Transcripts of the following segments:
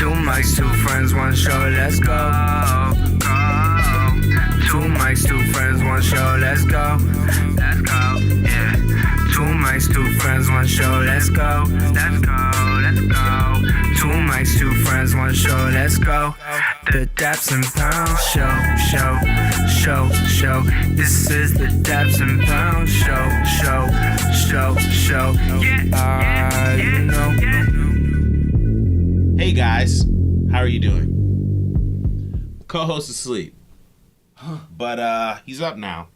Two mics, two friends, one show, let's go. Two mics, two friends, one show, let's go. Let's go, yeah. Two mics, two friends, one show, let's go. Let's go, let's go. Two mics, two friends, one show, let's go. The Daps and Pounds show. This is the Daps and Pounds show. Yeah, you know. Hey guys, how are you doing? Co-host is asleep, but he's up now.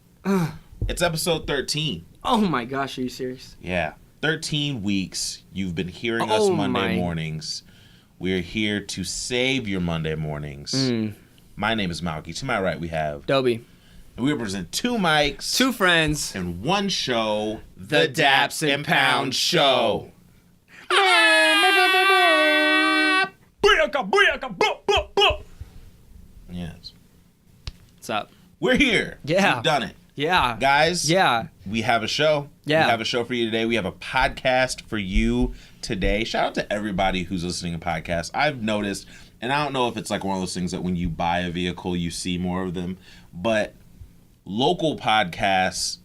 It's episode 13. Oh my gosh, are you serious? Yeah, 13 weeks you've been hearing us Monday mornings. We're here to save your Monday mornings. My name is Malky. To my right we have Dobie. And we represent two mics, two friends, and one show, the Daps and Pounds Show. Yes. What's up? We're here. Yeah. We've done it. Yeah. Guys. Yeah. We have a show. Yeah. We have a show for you today. We have a podcast for you today. Shout out to everybody who's listening to podcasts. I've noticed, and I don't know if it's like one of those things that when you buy a vehicle, you see more of them, but local podcasts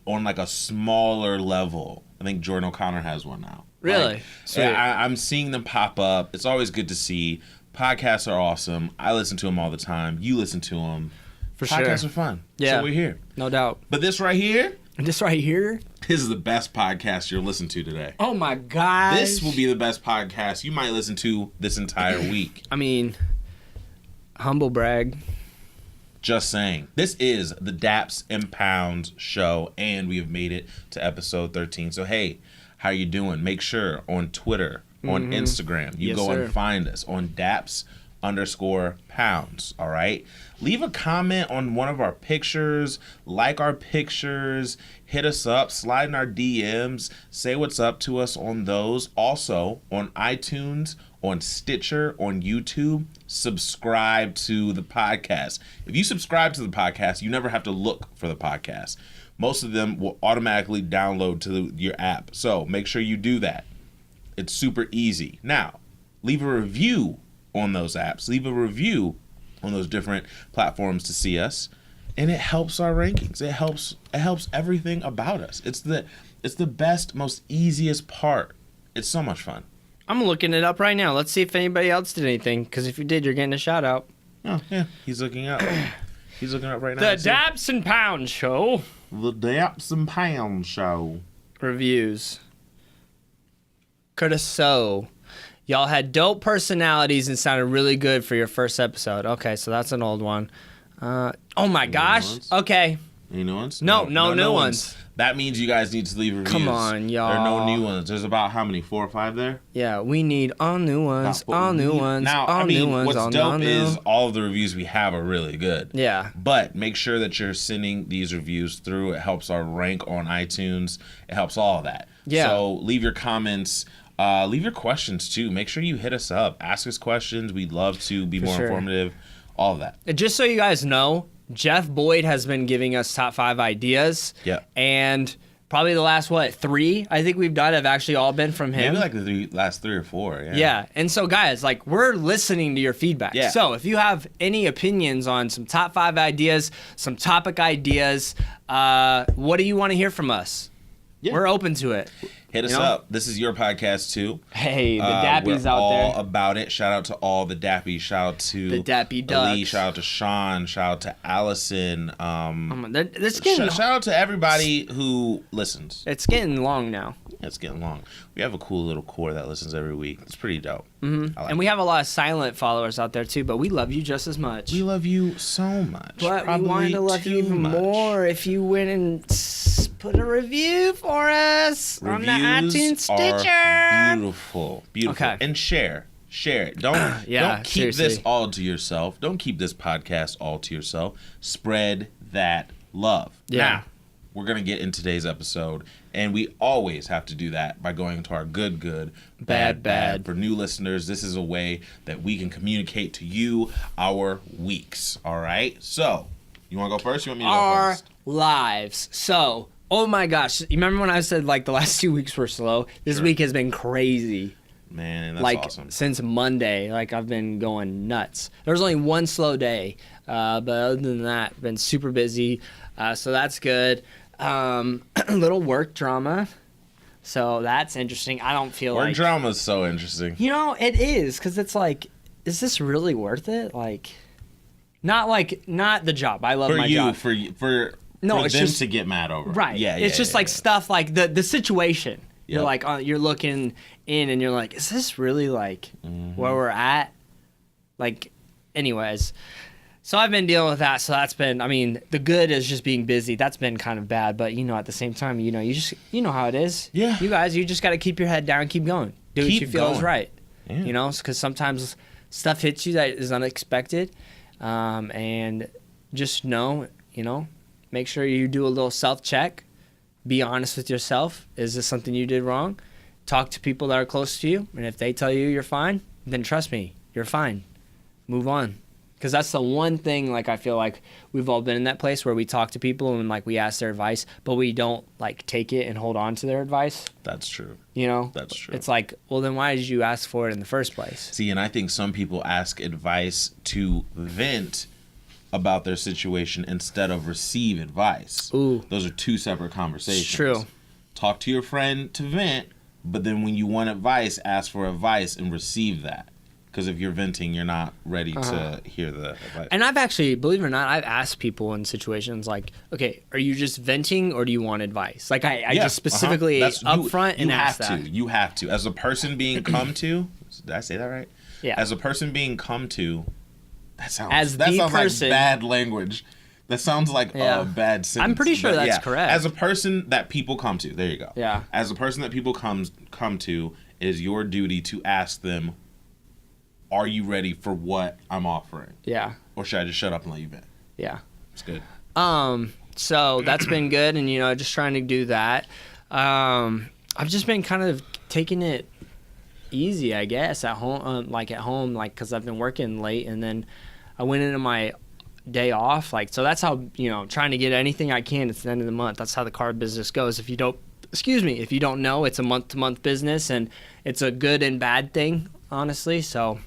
on like a smaller level. I think Jordan O'Connor has one now. Really? Like, I'm seeing them pop up. It's always good to see. Podcasts are awesome. I listen to them all the time. You listen to them. For sure. Podcasts are fun. Yeah. So we're here. No doubt. But this right here. This right here? This is the best podcast you'll listen to today. Oh my gosh. This will be the best podcast you might listen to this entire week. I mean, humble brag. Just saying. This is the Daps and Pounds show, and we have made it to episode 13. So, hey, how you doing? Make sure on Twitter, on Instagram, you go and find us on Daps_Pounds, all right? Leave a comment on one of our pictures, like our pictures, hit us up, slide in our DMs, say what's up to us on those. Also, on iTunes, on Stitcher, on YouTube, subscribe to the podcast. If you subscribe to the podcast, you never have to look for the podcast. Most of them will automatically download to your app. So make sure you do that. It's super easy. Now, leave a review on those apps. Leave a review on those different platforms to see us. And it helps our rankings. It helps everything about us. It's the best, most easiest part. It's so much fun. I'm looking it up right now. Let's see if anybody else did anything. Because if you did, you're getting a shout out. Oh, yeah. He's looking up. He's looking up right now. The Daps and Pounds Show. The Daps and Pounds Show. Reviews. Curtis So. Y'all had dope personalities and sounded really good for your first episode. Okay, so that's an old one. Oh my gosh. Okay. Any new ones? No new ones. That means you guys need to leave reviews. Come on, y'all. There are no new ones. There's about how many? 4 or 5 there? Yeah, we need all new ones. All new ones. Now, all I mean, new ones. what's all dope new. is all of the reviews we have are really good. Yeah. But make sure that you're sending these reviews through. It helps our rank on iTunes. It helps all of that. Yeah. So leave your comments. Leave your questions, too. Make sure you hit us up. Ask us questions. We'd love to be more informative. All of that. Just so you guys know, Jeff Boyd has been giving us top 5 ideas. Yeah. And probably the last, 3 I think we've done have actually all been from him. Maybe like the last 3 or 4. Yeah. Yeah. And so, guys, like, we're listening to your feedback. Yeah. So if you have any opinions on some top 5 ideas, some topic ideas, what do you want to hear from us? Yeah. We're open to it. Hit us up. This is your podcast, too. Hey, the Dappies we're out there. all about it. Shout out to all the Dappies. Shout out to the Dappy Ducks. Ali. Shout out to Sean. Shout out to Allison. Shout out to everybody who listens. It's getting long now. It's getting long. We have a cool little core that listens every week. It's pretty dope. And we have a lot of silent followers out there, too, but we love you just as much. We love you so much. But Probably we wanted to love you even more if you went and put a review for us on the iTunes Stitcher. Are beautiful. Okay. And share it. Don't keep seriously. this all to yourself. Don't keep this podcast all to yourself. Spread that love. Yeah. Now, we're going to get in today's episode, and we always have to do that by going to our good, bad. For new listeners, this is a way that we can communicate to you our weeks. All right? So, you want to go first? You want me to go first? Our lives. So, oh my gosh. You remember when I said, like, the last 2 weeks were slow? This week has been crazy. Man, that's like awesome. since Monday, like I've been going nuts. There was only one slow day, but other than that, been super busy. So that's good. A little work drama. So that's interesting. I don't feel Work drama is so interesting. You know, it is, because it's like, is this really worth it? Not the job. I love my job. For No, it's them just to get mad over. Right. Yeah. It's just like stuff like the situation. Yep. You're like, you're looking in and you're like, is this really like where we're at? Like, anyways. So I've been dealing with that. So that's been, I mean, the good is just being busy. That's been kind of bad. But, at the same time, you know how it is. Yeah. You guys, you just got to keep your head down and keep going. Do what you feel is right. Yeah. Because sometimes stuff hits you that is unexpected. And just know, make sure you do a little self-check. Be honest with yourself. Is this something you did wrong? Talk to people that are close to you. And if they tell you you're fine, then trust me, you're fine. Move on. Because that's the one thing, like, I feel like we've all been in that place where we talk to people and, like, we ask their advice, but we don't, like, take it and hold on to their advice. That's true. That's true. It's like, well, then why did you ask for it in the first place? See, and I think some people ask advice to vent about their situation instead of receive advice. Ooh. Those are two separate conversations. It's true. Talk to your friend to vent, but then when you want advice, ask for advice and receive that. Because if you're venting, you're not ready to hear the advice. And I've actually, believe it or not, I've asked people in situations like, okay, are you just venting or do you want advice? Like, I just specifically upfront and ask that. You have to. As a person being come to, did I say that right? Yeah. As a person being come to, that sounds person, like bad language. That sounds like a bad sentence. I'm pretty sure that's correct. As a person that people come to, there you go. Yeah. As a person that people come to, it is your duty to ask them, are you ready for what I'm offering? Yeah. Or should I just shut up and let you vent? Yeah. It's good. So that's been good, and just trying to do that. I've just been kind of taking it easy, I guess, at home, because I've been working late, and then I went into my day off, so that's how, trying to get anything I can. It's the end of the month. That's how the car business goes. If you don't know, it's a month-to-month business, and it's a good and bad thing, honestly. So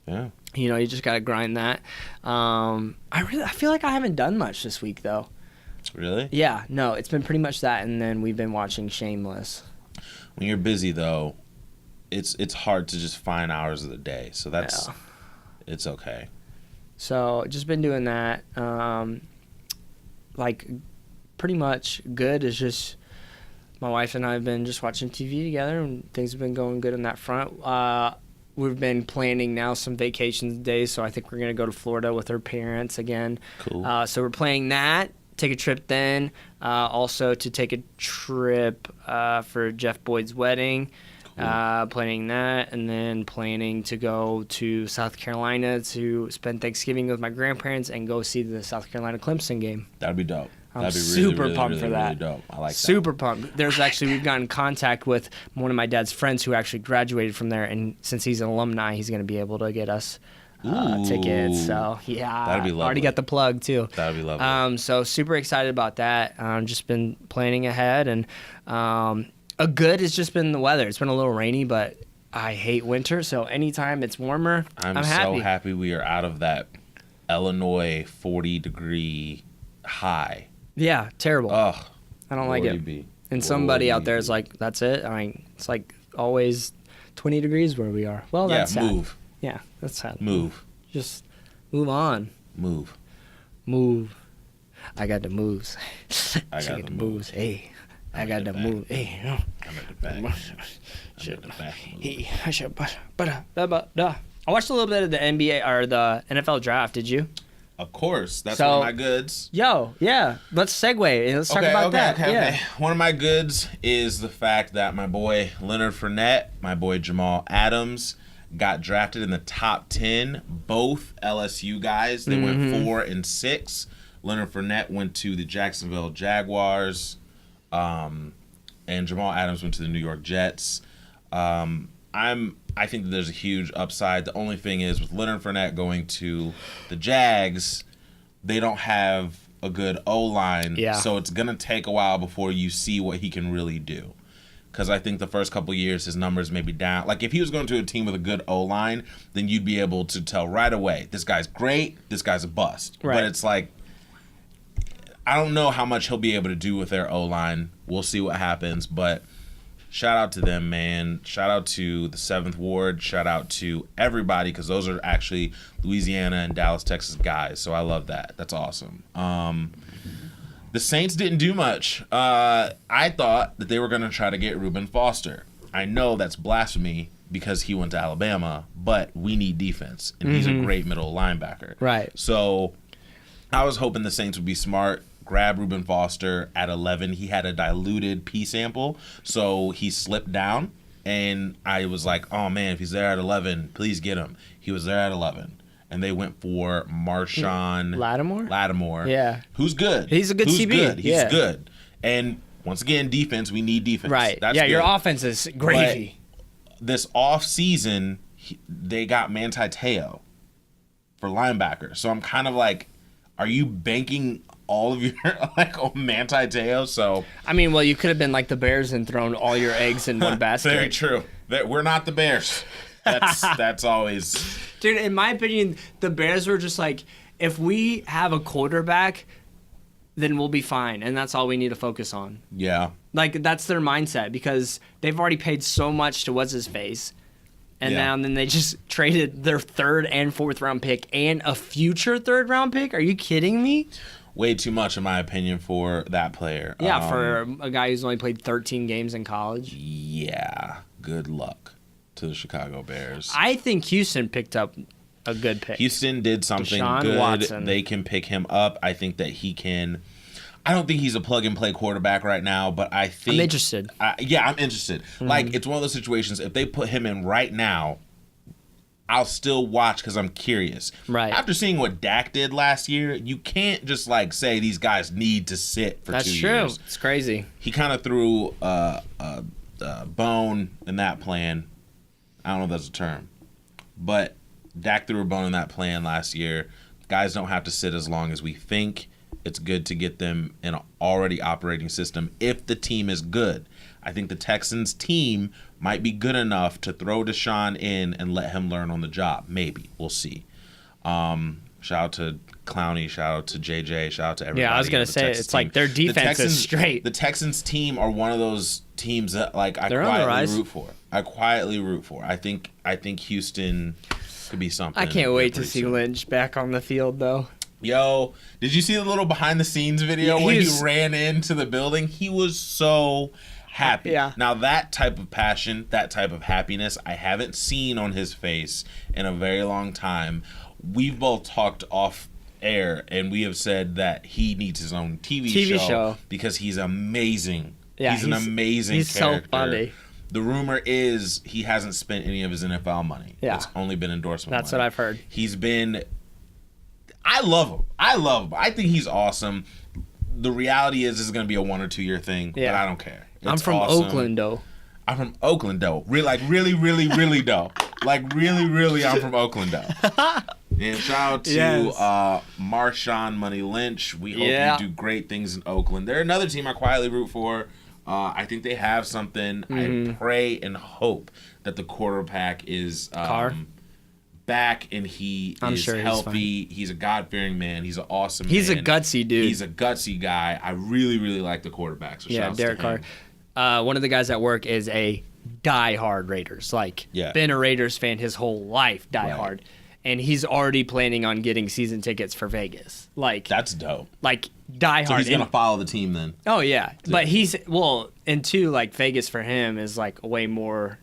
yeah, you just gotta grind that. I feel like I haven't done much this week though. Really? Yeah, no, it's been pretty much that, and then we've been watching Shameless. When you're busy though, it's hard to just find hours of the day, so it's okay. So just been doing that. Pretty much good is just my wife and I have been just watching TV together, and things have been going good on that front. We've been planning now some vacation days, so I think we're going to go to Florida with her parents again. Cool. So we're planning that, take a trip then. Also to take a trip for Jeff Boyd's wedding. Cool. Planning that, and then planning to go to South Carolina to spend Thanksgiving with my grandparents and go see the South Carolina Clemson game. That'd be dope. I'm That'd be super pumped for that. Really dope. I like that. Super pumped. We've gotten in contact with one of my dad's friends who actually graduated from there, and since he's an alumni, he's going to be able to get us tickets. So yeah, that'd be lovely. Already got the plug too. That'd be lovely. So super excited about that. Just been planning ahead, and a good has just been the weather. It's been a little rainy, but I hate winter. So anytime it's warmer, I'm happy. So happy we are out of that Illinois 40-degree high. Yeah, terrible. Ugh, I don't like it. And somebody out there is like, that's it? I mean, it's like always 20 degrees where we are. Well, that's sad. Move. Yeah, that's sad. Move. Just move on. Move. I got the moves. I got the moves. Hey, I got the move. Hey, I'm at the back. I'm at the back. Hey, I watched a little bit of the NBA or the NFL draft. Did you? Of course. That's one of my goods. Yeah. Let's segue and let's talk about that. Okay. One of my goods is the fact that my boy Leonard Fournette, my boy Jamal Adams, got drafted in the top 10. Both LSU guys. They went 4 and 6. Leonard Fournette went to the Jacksonville Jaguars, and Jamal Adams went to the New York Jets. I think that there's a huge upside. The only thing is with Leonard Fournette going to the Jags, they don't have a good O-line, so it's going to take a while before you see what he can really do. because I think the first couple years his numbers may be down. Like if he was going to a team with a good O-line, then you'd be able to tell right away, this guy's great, this guy's a bust. Right. But it's like, I don't know how much he'll be able to do with their O-line. We'll see what happens, but shout out to them, man. Shout out to the 7th Ward. Shout out to everybody, because those are actually Louisiana and Dallas, Texas guys. So I love that. That's awesome. The Saints didn't do much. I thought that they were going to try to get Reuben Foster. I know that's blasphemy because he went to Alabama, but we need defense, and he's a great middle linebacker. Right. So I was hoping the Saints would be smart, grab Reuben Foster at 11. He had a diluted P sample, so he slipped down, and I was like, oh, man, if he's there at 11, please get him. He was there at 11. And they went for Marshawn Lattimore. Yeah. Who's good. He's a good CB. Good. He's good. And once again, defense, we need defense. Right. That's yeah, good. your offense is gravy. But this offseason, they got Manti Te'o for linebacker. So I'm kind of like, are you banking all of your on Manti Te'o? So I mean, well, you could have been like the Bears and thrown all your eggs in one basket. Very true. We're not the Bears. That's always... Dude, in my opinion, the Bears were just like, if we have a quarterback, then we'll be fine, and that's all we need to focus on. Yeah. Like, that's their mindset, because they've already paid so much to what's-his-face, and now and then they just traded their 3rd and 4th round pick and a future 3rd round pick? Are you kidding me? Way too much, in my opinion, for that player. Yeah, for a guy who's only played 13 games in college. Yeah. Good luck to the Chicago Bears. I think Houston picked up a good pick. Houston did something Deshaun good. Watson. They can pick him up. I think that he can. I don't think he's a plug-and-play quarterback right now, but I think... I'm interested. Yeah, I'm interested. Like, it's one of those situations, if they put him in right now, I'll still watch because I'm curious. Right. After seeing what Dak did last year, you can't just, like, say these guys need to sit for 2 years. That's true. It's crazy. He kind of threw a bone in that plan. I don't know if that's a term. But Dak threw a bone in that plan last year. Guys don't have to sit as long as we think. It's good to get them in an already operating system if the team is good. I think the Texans team might be good enough to throw Deshaun in and let him learn on the job. Maybe. We'll see. Shout out to Clowney. Shout out to JJ. Shout out to everybody. Yeah, I was going to say, it's like their defense is straight. The Texans team are one of those teams that like I quietly root for. I think Houston could be something. I can't wait to see Lynch back on the field, though. Yo, did you see the little behind the scenes video where he ran into the building? He was so happy. Yeah. Now that type of passion, that type of happiness, I haven't seen on his face in a very long time. We've both talked off air, and we have said that he needs his own TV show because he's amazing. Yeah, he's an amazing character. So funny. The rumor is he hasn't spent any of his NFL money. Yeah. It's only been endorsement money. That's what I've heard. He's been... I love him. I think he's awesome. The reality is this is going to be a 1 or 2 year thing, but I don't care. I'm from Oakland, though. I'm from Oakland, though. Really, though. Like, really, I'm from Oakland, though. And shout out to Marshawn Money Lynch. We hope you do great things in Oakland. They're another team I quietly root for. I think they have something. I pray and hope that the quarterback is back and he is sure healthy. He's a God-fearing man. He's an awesome He's man. a gutsy dude. He's a gutsy guy. I really like the quarterback. So shout out Derek to him. Carr. One of the guys at work is a die-hard Raiders. Been a Raiders fan his whole life, die-hard. And he's already planning on getting season tickets for Vegas. That's dope. Die-hard. So he's going to follow the team then. Oh, yeah. But and two, Vegas for him is, way more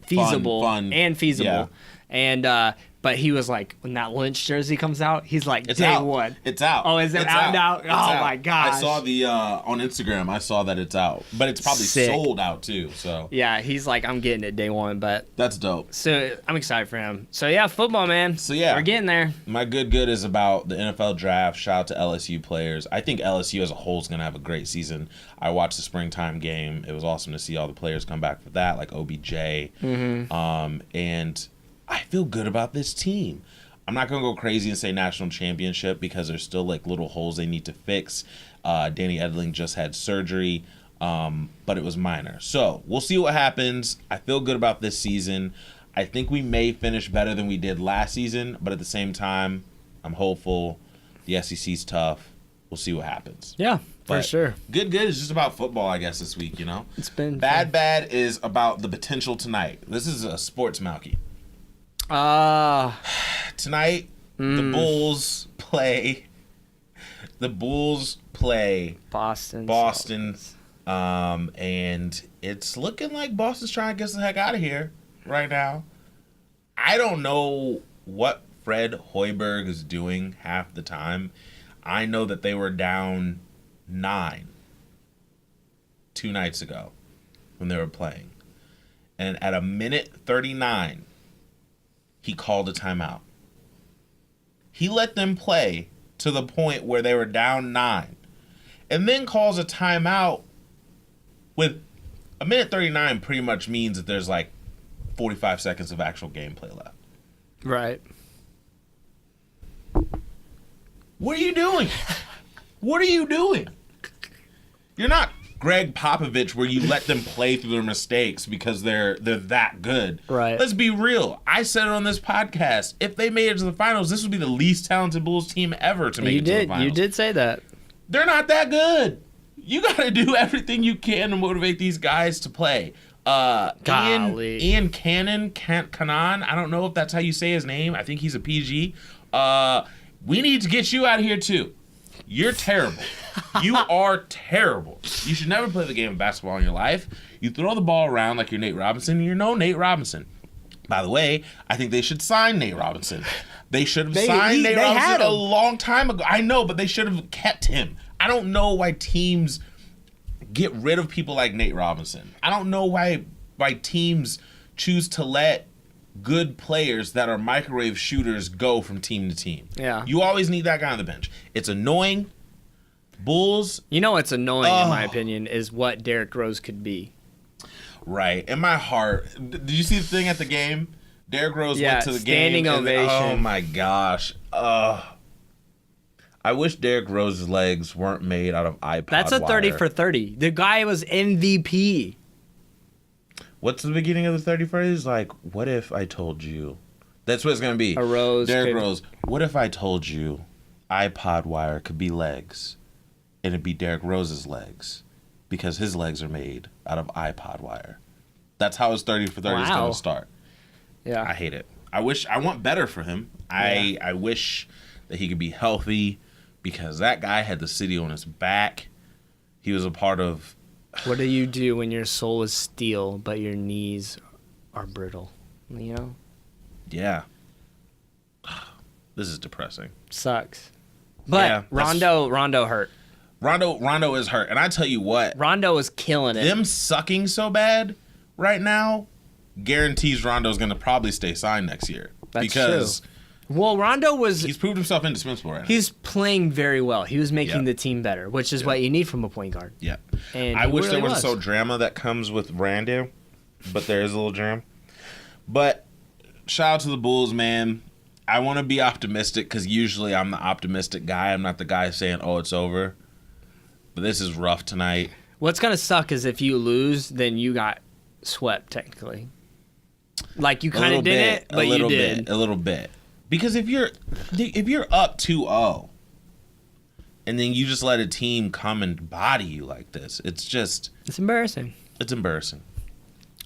feasible fun. and feasible. Yeah. And but he was like, when that Lynch jersey comes out, he's like, it's day out. one. It's out. Oh, is it out now? It's oh out. my gosh. I saw the on Instagram. I saw that it's out, but it's probably sold out too. So yeah, he's like, I'm getting it day one. But that's dope. So I'm excited for him. So yeah, football, man. So yeah, we're getting there. My good is about the NFL draft. Shout out to LSU players. I think LSU as a whole is gonna have a great season. I watched the springtime game. It was awesome to see all the players come back for that, like OBJ. And I feel good about this team. I'm not going to go crazy and say national championship because there's still little holes they need to fix. Danny Edling just had surgery. but it was minor. So we'll see what happens. I feel good about this season. I think we may finish better than we did last season, but at the same time, I'm hopeful. The SEC's tough. We'll see what happens. Yeah, for But sure. Good is just about football, I guess, this week, It's been Bad is about the potential tonight. This is a sports Malky. Tonight, the Bulls play Boston. And it's looking like Boston's trying to get the heck out of here right now. I don't know what Fred Hoiberg is doing half the time. I know that they were down 9 2 nights ago when they were playing. And at a minute 39, he called a timeout. He let them play to the point where they were down 9 and then calls a timeout with a minute 39 pretty much means that there's like 45 seconds of actual gameplay left. Right. What are you doing? What are you doing? You're not Greg Popovich where you let them play through their mistakes because they're that good. Right. Let's be real. I said it on this podcast. If they made it to the finals, this would be the least talented Bulls team ever to make it to the finals. You did say that. They're not that good. You got to do everything you can to motivate these guys to play. Ian Cannon, I don't know if that's how you say his name. I think he's a PG. We need to get you out of here too. You're terrible. You are terrible. You should never play the game of basketball in your life. You throw the ball around like you're Nate Robinson, and you're no Nate Robinson. By the way, I think they should sign Nate Robinson. They should have signed Nate Robinson a long time ago. I know, but they should have kept him. I don't know why teams get rid of people like Nate Robinson. I don't know why teams choose to let good players that are microwave shooters go from team to team. Yeah. You always need that guy on the bench. It's annoying. Bulls. You know what's annoying, in my opinion, is what Derrick Rose could be. Right. In my heart. Did you see the thing at the game? Derrick Rose went to the standing game. ovation. Oh, my gosh. I wish Derrick Rose's legs weren't made out of iPod That's a 30 wire. for 30. The guy was MVP. What's the beginning of the 30 phrase? Like, what if I told you? That's what it's going to be. A rose. Derrick Rose. What if I told you iPod wire could be legs and it'd be Derrick Rose's legs because his legs are made out of iPod wire? That's how his 30 for 30 is going to start. Yeah. I hate it. I want better for him. I wish that he could be healthy because that guy had the city on his back. He was a part of... What do you do when your soul is steel, but your knees are brittle? You know? Yeah. This is depressing. Sucks. But Yeah, Rondo hurt. Rondo is hurt. And I tell you what, Rondo is killing it. them sucking so bad right now guarantees Rondo's going to probably stay signed next year. That's because true. Well, Rondo was... he's proved himself indispensable right now. He's playing very well. He was making Yep. the team better, which is what you need from a point guard. Yeah. And I he wish really there was was. so drama that comes with Randall, but there is a little drama. But shout out to the Bulls, man. I want to be optimistic because usually I'm the optimistic guy. I'm not the guy saying, oh, it's over. But this is rough tonight. What's going to suck is if you lose, then you got swept, technically. Like, you kind of didn't, but you did. A little bit. Because if you're up 2-0 and then you just let a team come and body you like this, it's embarrassing. It's embarrassing.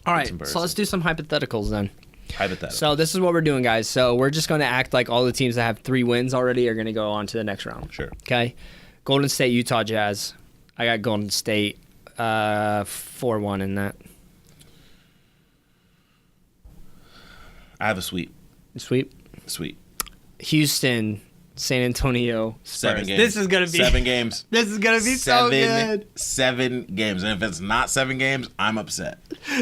All right, embarrassing. so let's do some hypotheticals then. Hypothetical. So this is what we're doing, guys. So we're just going to act like all the teams that have 3 wins already are going to go on to the next round. Sure. Okay? Golden State, Utah Jazz. I got Golden State 4-1 in that. I have a sweep. Sweep. Sweep. Houston, San Antonio, Spurs. 7 games. This is going to be 7 games. This is going to be so good. 7 games. And if it's not 7 games, I'm upset.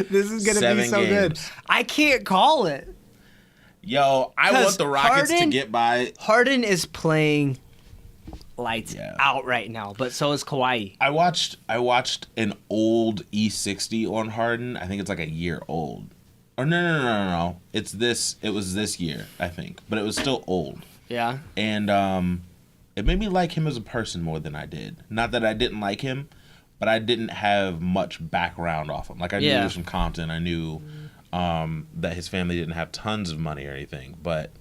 This is going to be 7 so good. games. I can't call it. Yo, I want the Rockets to get by. Harden is playing lights Yeah. out right now, but so is Kawhi. I watched an old E60 on Harden. I think it's like a year old. Or no. It was this year, I think. But it was still old. Yeah. And it made me like him as a person more than I did. Not that I didn't like him, but I didn't have much background off him. Like I knew he was from Compton. I knew that his family didn't have tons of money or anything, but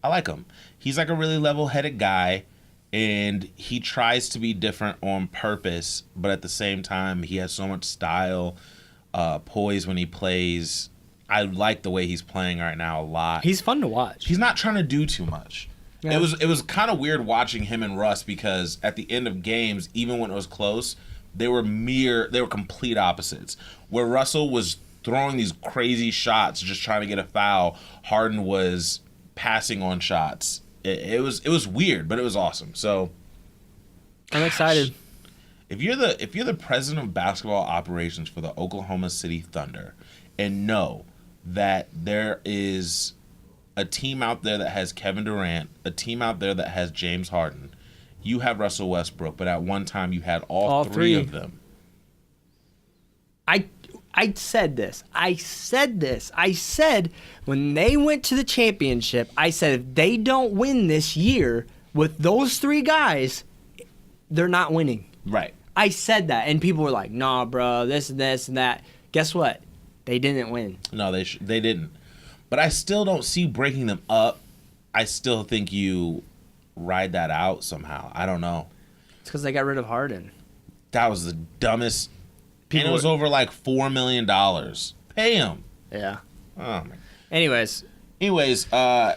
I like him. He's like a really level-headed guy, and he tries to be different on purpose, but at the same time, he has so much style, poise when he plays. I like the way he's playing right now a lot. He's fun to watch. He's not trying to do too much. Yeah. It was kind of weird watching him and Russ because at the end of games, even when it was close, they were complete opposites. Where Russell was throwing these crazy shots just trying to get a foul, Harden was passing on shots. It was weird, but it was awesome. So I'm excited. If you're the president of basketball operations for the Oklahoma City Thunder and know that there is a team out there that has Kevin Durant, a team out there that has James Harden, you have Russell Westbrook, but at one time you had all three of them. I said this. I said when they went to the championship, I said if they don't win this year with those three guys, they're not winning. Right. I said that, and people were like, "Nah, bro, this and that." Guess what? They didn't win. No, they didn't. But I still don't see breaking them up. I still think you ride that out somehow. I don't know. It's because they got rid of Harden. That was the dumbest. And it was over like $4 million. Pay him. Yeah. Oh my. Anyways, yeah,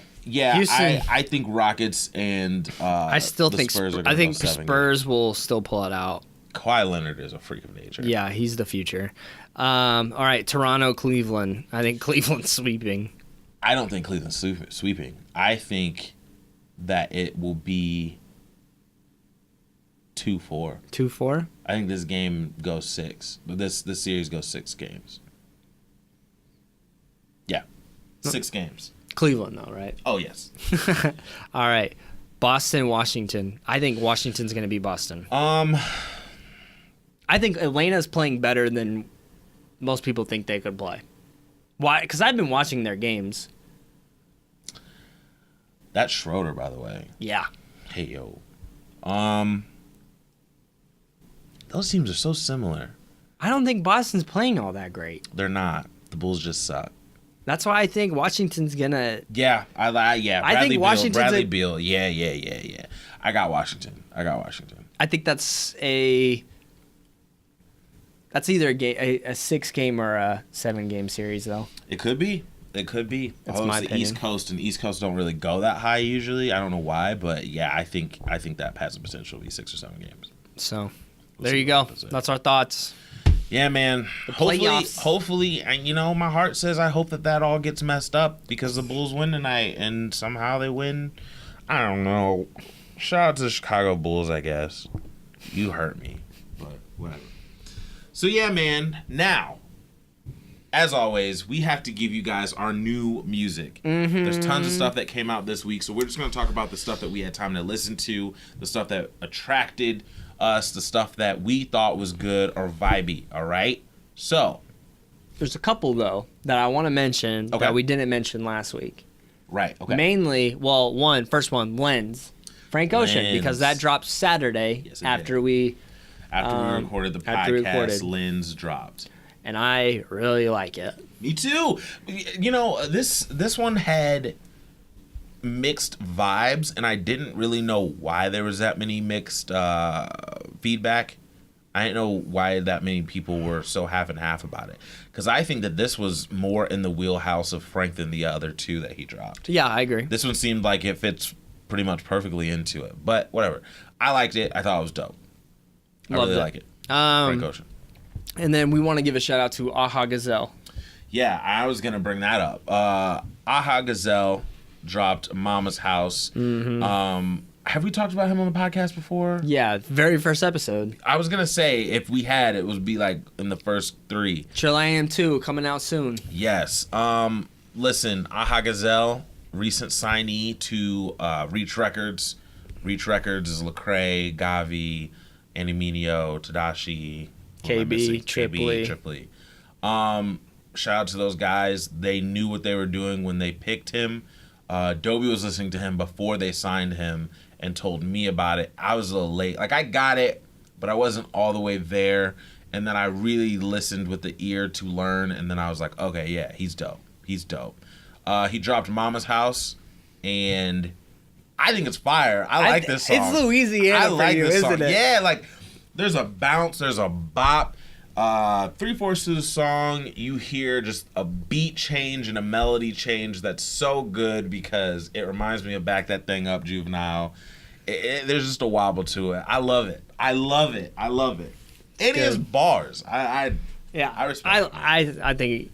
Houston, I think Rockets and I still think Spurs are I think go 7 Spurs games. will still pull it out. Kawhi Leonard is a freak of nature. Yeah, he's the future. All right, Toronto, Cleveland. I think Cleveland's sweeping. I don't think Cleveland's sweeping. I think that it will be 2-4. 2-4? I think this game goes 6. This series goes 6 games. Yeah. 6 games. Cleveland, though, right? Oh, yes. All right. Boston, Washington. I think Washington's going to be Boston. I think Atlanta's playing better than most people think they could play. Why? Because I've been watching their games. That's Schroeder, by the way. Yeah. Hey, yo. Those teams are so similar. I don't think Boston's playing all that great. They're not. The Bulls just suck. That's why I think Washington's gonna. Yeah, Bradley Beal. Yeah. I got Washington. I think that's either a 6-game or a 7-game series, though. It could be. That's my opinion. East Coast, and East Coast don't really go that high usually. I don't know why, but yeah, I think that has the potential to be 6 or 7 games. So, there you go. That's our thoughts. Yeah, man. Hopefully, and my heart says I hope that all gets messed up because the Bulls win tonight, and somehow they win. I don't know. Shout out to the Chicago Bulls, I guess. You hurt me, but whatever. So yeah, man. Now, as always, we have to give you guys our new music. Mm-hmm. There's tons of stuff that came out this week, so we're just going to talk about the stuff that we had time to listen to, the stuff that attracted us, the stuff that we thought was good or vibey, all right? So. There's a couple, though, that I want to mention that we didn't mention last week. Right, okay. Mainly, first one, Lens. Frank Ocean, because that dropped Saturday after we recorded the podcast, Lens dropped. And I really like it. Me too. This one had mixed vibes, and I didn't really know why there was that many mixed feedback. I didn't know why that many people were so half and half about it. Because I think that this was more in the wheelhouse of Frank than the other two that he dropped. Yeah, I agree. This one seemed like it fits pretty much perfectly into it. But whatever. I liked it. I thought it was dope. I really like it. Frank Ocean. And then we want to give a shout out to Aha Gazelle. Yeah, I was going to bring that up. Aha Gazelle dropped Mama's House. Mm-hmm. Have we talked about him on the podcast before? Yeah, very first episode. I was going to say, if we had, it would be like in the first 3. Chill I Am 2, coming out soon. Yes. Listen, Aha Gazelle, recent signee to Reach Records. Reach Records is Lecrae, Gavi, Andy Mineo, Tadashi, KB, Tripoli. Shout out to those guys. They knew what they were doing when they picked him. Dobie was listening to him before they signed him and told me about it. I was a little late. Like, I got it, but I wasn't all the way there. And then I really listened with the ear to learn, and then I was like, okay, yeah, he's dope. He's dope. He dropped Mama's House, and I think it's fire. I like this song. It's Louisiana for you, isn't it? Yeah, like there's a bounce, there's a bop. 3/4 of the song, you hear just a beat change and a melody change that's so good because it reminds me of Back That Thing Up, Juvenile. There's just a wobble to it. I love it. I love it. I love it. And he has bars. I respect it. I think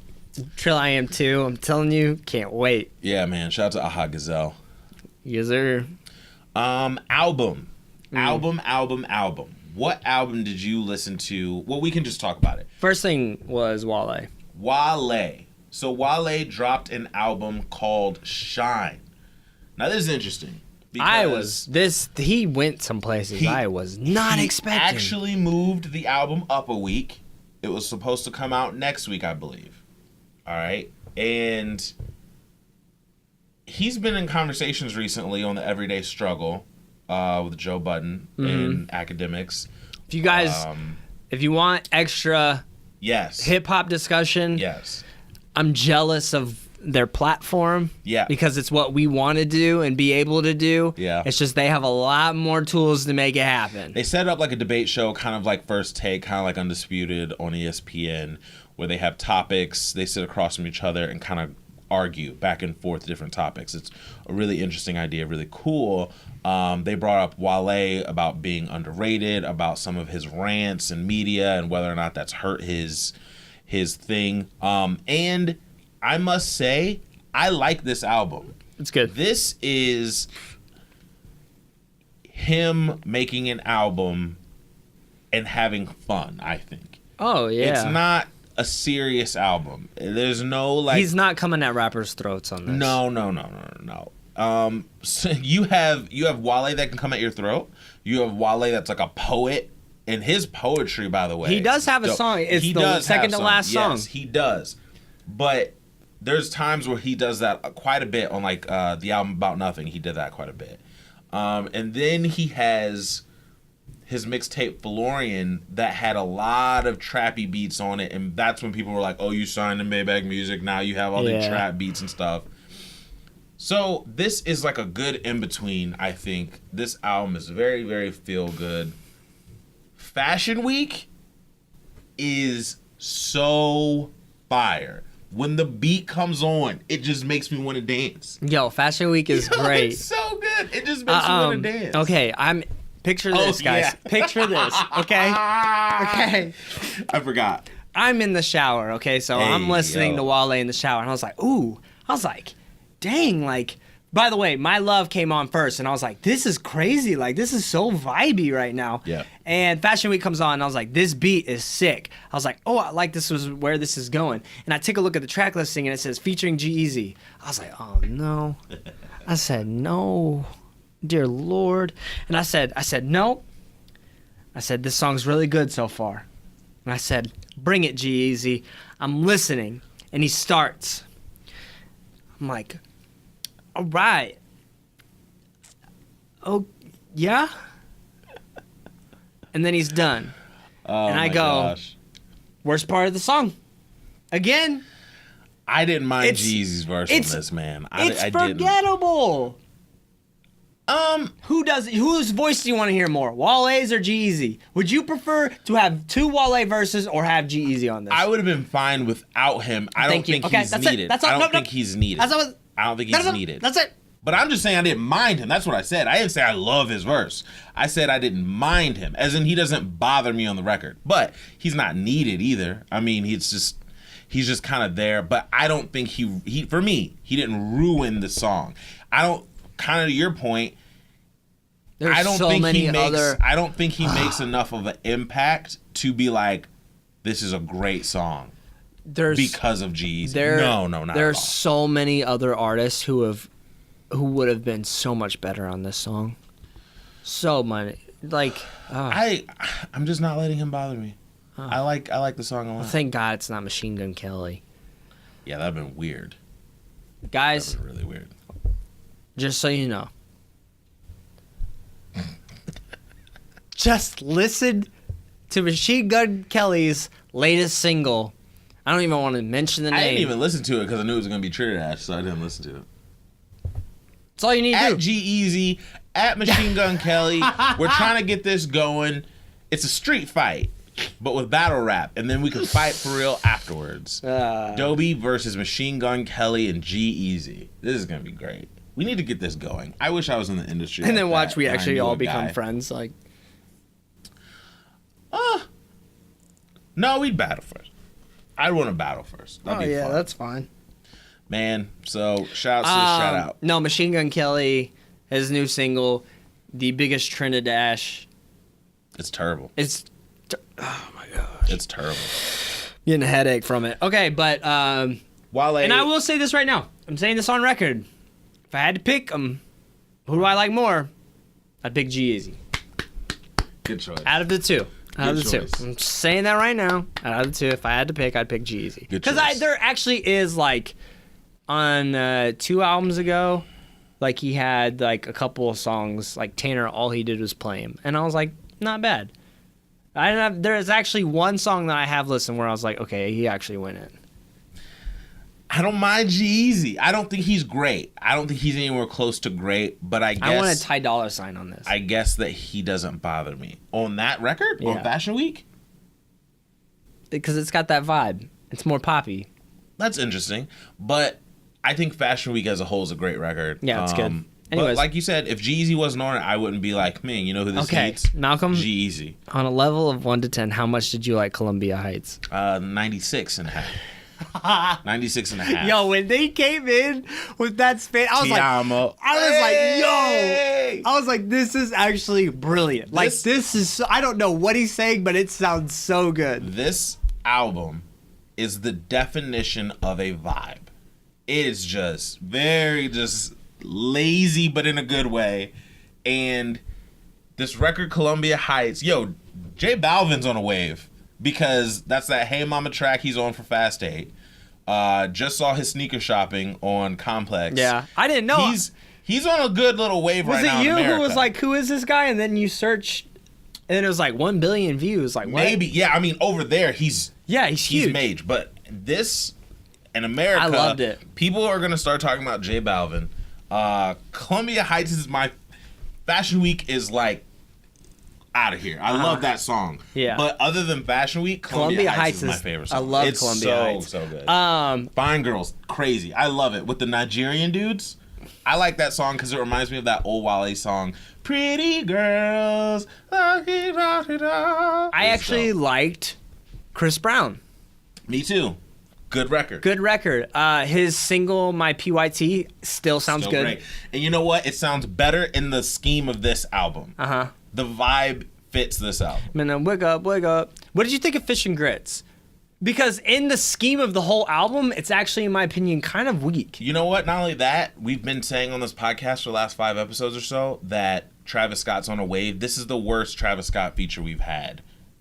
Trill I am too. I'm telling you, can't wait. Yeah, man. Shout out to Aha Gazelle. Yes, sir. Album. What album did you listen to? Well, we can just talk about it. First thing was Wale. Wale. So Wale dropped an album called Shine. Now this is interesting. He went some places I was not expecting. He actually moved the album up a week. It was supposed to come out next week, I believe. All right. And he's been in conversations recently on the Everyday Struggle with Joe Budden and academics. If you guys, if you want extra hip hop discussion, I'm jealous of their platform. Yeah. Because it's what we want to do and be able to do. Yeah. It's just they have a lot more tools to make it happen. They set up like a debate show, kind of like First Take, kind of like Undisputed on ESPN, where they have topics, they sit across from each other and kind of argue back and forth different topics. It's a really interesting idea, really cool. They brought up Wale about being underrated, about some of his rants and media and whether or not that's hurt his thing. And I must say, I like this album. It's good. This is him making an album and having fun, I think. Oh, yeah. It's not a serious album. There's no like... He's not coming at rappers' throats on this. No. So you have Wale that can come at your throat. You have Wale that's like a poet. And his poetry, by the way... He does have a song. It's the second to last song. Yes, he does. But there's times where he does that quite a bit on like the album About Nothing. He did that quite a bit. And then he has his mixtape Felorian that had a lot of trappy beats on it, and that's when people were like, oh, you signed to Maybach Music, now you have all the trap beats and stuff. So this is like a good in-between, I think. This album is very, very feel-good. Fashion Week is so fire. When the beat comes on, it just makes me want to dance. Yo, Fashion Week is great. It's so good. It just makes me want to dance. Okay, picture this, guys. Yeah. Picture this, okay? Okay. I forgot. I'm in the shower, okay? So I'm listening to Wale in the shower, and I was like, ooh. I was like, dang, like... By the way, My Love came on first, and I was like, this is crazy. Like, this is so vibey right now. Yeah. And Fashion Week comes on, and I was like, this beat is sick. I was like, oh, I like this was where this is going. And I take a look at the track listing, and it says featuring G-Eazy. I was like, oh, no. I said, no, dear Lord. And I said, no. I said, this song's really good so far. And I said, bring it, G-Eazy. I'm listening. And he starts. I'm like... all right. Oh, yeah? And then he's done. Oh, and I go, worst part of the song. Again. I didn't mind Jeezy's verse on this, man. It's forgettable. Whose voice do you want to hear more? Wale's or G-Eazy? Would you prefer to have two Wale verses or have G-Eazy on this? I would have been fine without him. I don't think he's needed. I don't think he's needed. I don't think he's needed. That's it. But I'm just saying I didn't mind him. That's what I said. I didn't say I love his verse. I said I didn't mind him, as in he doesn't bother me on the record. But he's not needed either. I mean, he's just kind of there. But I don't think he for me, he didn't ruin the song. I don't, kind of to your point, I don't think he makes enough of an impact to be like, this is a great song. Because of G-Eazy. No, not at all. There's so many other artists who would have been so much better on this song. So many. Like, I'm just not letting him bother me. I like the song a lot. Well, thank God it's not Machine Gun Kelly. Yeah, that'd been weird. Guys, that'd been really weird. Just so you know. Just listen to Machine Gun Kelly's latest single. I don't even want to mention the name. I didn't even listen to it because I knew it was going to be Trigger Dash, so I didn't listen to it. That's all you need to do. At G-Eazy, at Machine Gun Kelly. We're trying to get this going. It's a street fight, but with battle rap, and then we can fight for real afterwards. Dobie versus Machine Gun Kelly and G-Eazy. This is going to be great. We need to get this going. I wish I was in the industry. And like then watch that, we and I actually knew all a become guy. friends. Like, No, we'd battle first. I'd want to battle first. That'd be fun. that's fine. Man, so shout out to the shout out. No, Machine Gun Kelly, his new single, the biggest trend of Dash. It's terrible. Oh my gosh. It's terrible. Getting a headache from it. Okay, but Wale, and I will say this right now. I'm saying this on record. If I had to pick who do I like more? I'd pick G-Eazy. good choice. Out of the two. Out of the Good choice. two. I'm just saying that right now. Out of the two, if I had to pick, I'd pick G-Eazy. Good Because choice. there actually is, like, on 2 albums ago, like, he had, like, a couple of songs, like, Tanner, all he did was play him. And I was like, not bad. There's actually one song that I have listened where I was like, okay, he actually went in. I don't mind G-Eazy. I don't think he's great. I don't think he's anywhere close to great, but I guess... I want a Ty Dolla $ign on this. I guess that he doesn't bother me. On that record? Yeah. On Fashion Week? Because it's got that vibe. It's more poppy. That's interesting. But I think Fashion Week as a whole is a great record. Yeah, it's good. But Anyways. like you said, if G-Eazy wasn't on it, I wouldn't be like, man, you know who this Okay, hates? Malcolm, G-Eazy. on a level of 1 to 10, how much did you like Columbia Heights? 96 and a half. 96 and a half. Yo, when they came in with that spin, I was like, Tiamo. I was like, this is actually brilliant. Like, this is, so, I don't know what he's saying, but it sounds so good. This album is the definition of a vibe. It is just very just lazy, but in a good way. And this record, Columbia Heights, yo, J Balvin's on a wave because that's that Hey Mama track he's on for Fast 8. Just saw his sneaker shopping on Complex. Yeah, I didn't know. He's on a good little wave Was right now. it you in America. who was like, who is this guy? And then you search, and then it was like 1 billion views. Like, what? Maybe, yeah. I mean, over there he's He's huge. major, but this in America, I loved it. People are gonna start talking about J Balvin. Columbia Heights is my Fashion Week is like out of here. I love that song. Yeah. But other than Fashion Week, Columbia Heights is my favorite song. I love it's Columbia Heights. So good. Fine Girls, crazy. I love it with the Nigerian dudes. I like that song because it reminds me of that old Wale song, Pretty Girls. I actually liked Chris Brown. Me too. Good record. Good record. His single, My PYT, still sounds Still good. great. And you know what? It sounds better in the scheme of this album. Uh-huh. The vibe fits this album. Man, wig up, wig up. What did you think of Fish and Grits? Because in the scheme of the whole album, it's actually, in my opinion, kind of weak. You know what? Not only that, we've been saying on this podcast for the last 5 episodes or so that Travis Scott's on a wave. This is the worst Travis Scott feature we've had,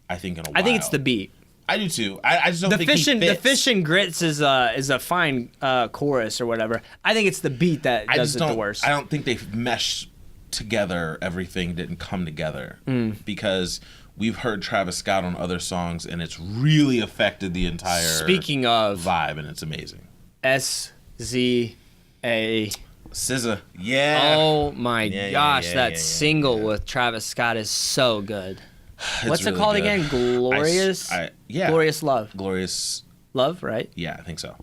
I think, in a while. I think it's the beat. I do too. I just don't think he fits. The Fish and Grits is a fine chorus or whatever. I think it's the beat that does it the worst. I don't think they've meshed together. Everything didn't come together because we've heard Travis Scott on other songs and it's really affected the entire Speaking of vibe, and it's amazing. SZA. SZA, yeah. Oh my Yeah, gosh, yeah, that yeah, single yeah. with Travis Scott is so good. It's What's it really called good. again? Glorious? Yeah. Glorious Love. Glorious. Love, right? Yeah, I think so.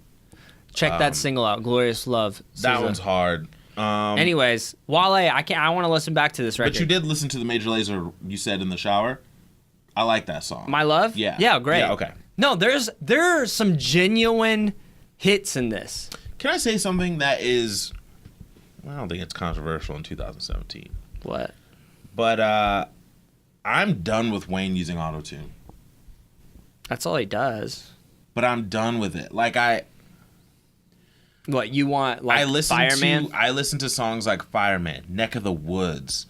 Check that single out. Glorious Love. That SZA. one's hard. Anyways, Wale, I want to listen back to this record. But you did listen to the Major Lazer you said in the shower. I like that song. My Love? Yeah. Yeah, great. Yeah, okay. No, there are some genuine hits in this. Can I say something that is, I don't think it's controversial in 2017. What? But I'm done with Wayne using autotune. That's all he does. But I'm done with it. Like What, you want like Fireman? I listen to songs like Fireman, Neck of the Woods.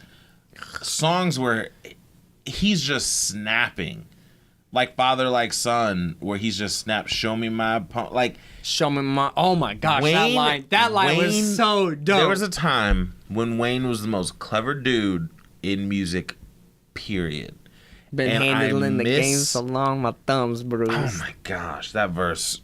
Songs where he's just snapping. Like Father Like Son, where he's just snapped, show me my like Show me my. Oh my gosh, Wayne, that line Wayne, was so dope. There was a time when Wayne was the most clever dude in music, period. Been And handling the miss- game so long, my thumb's bruised. Oh my gosh, that verse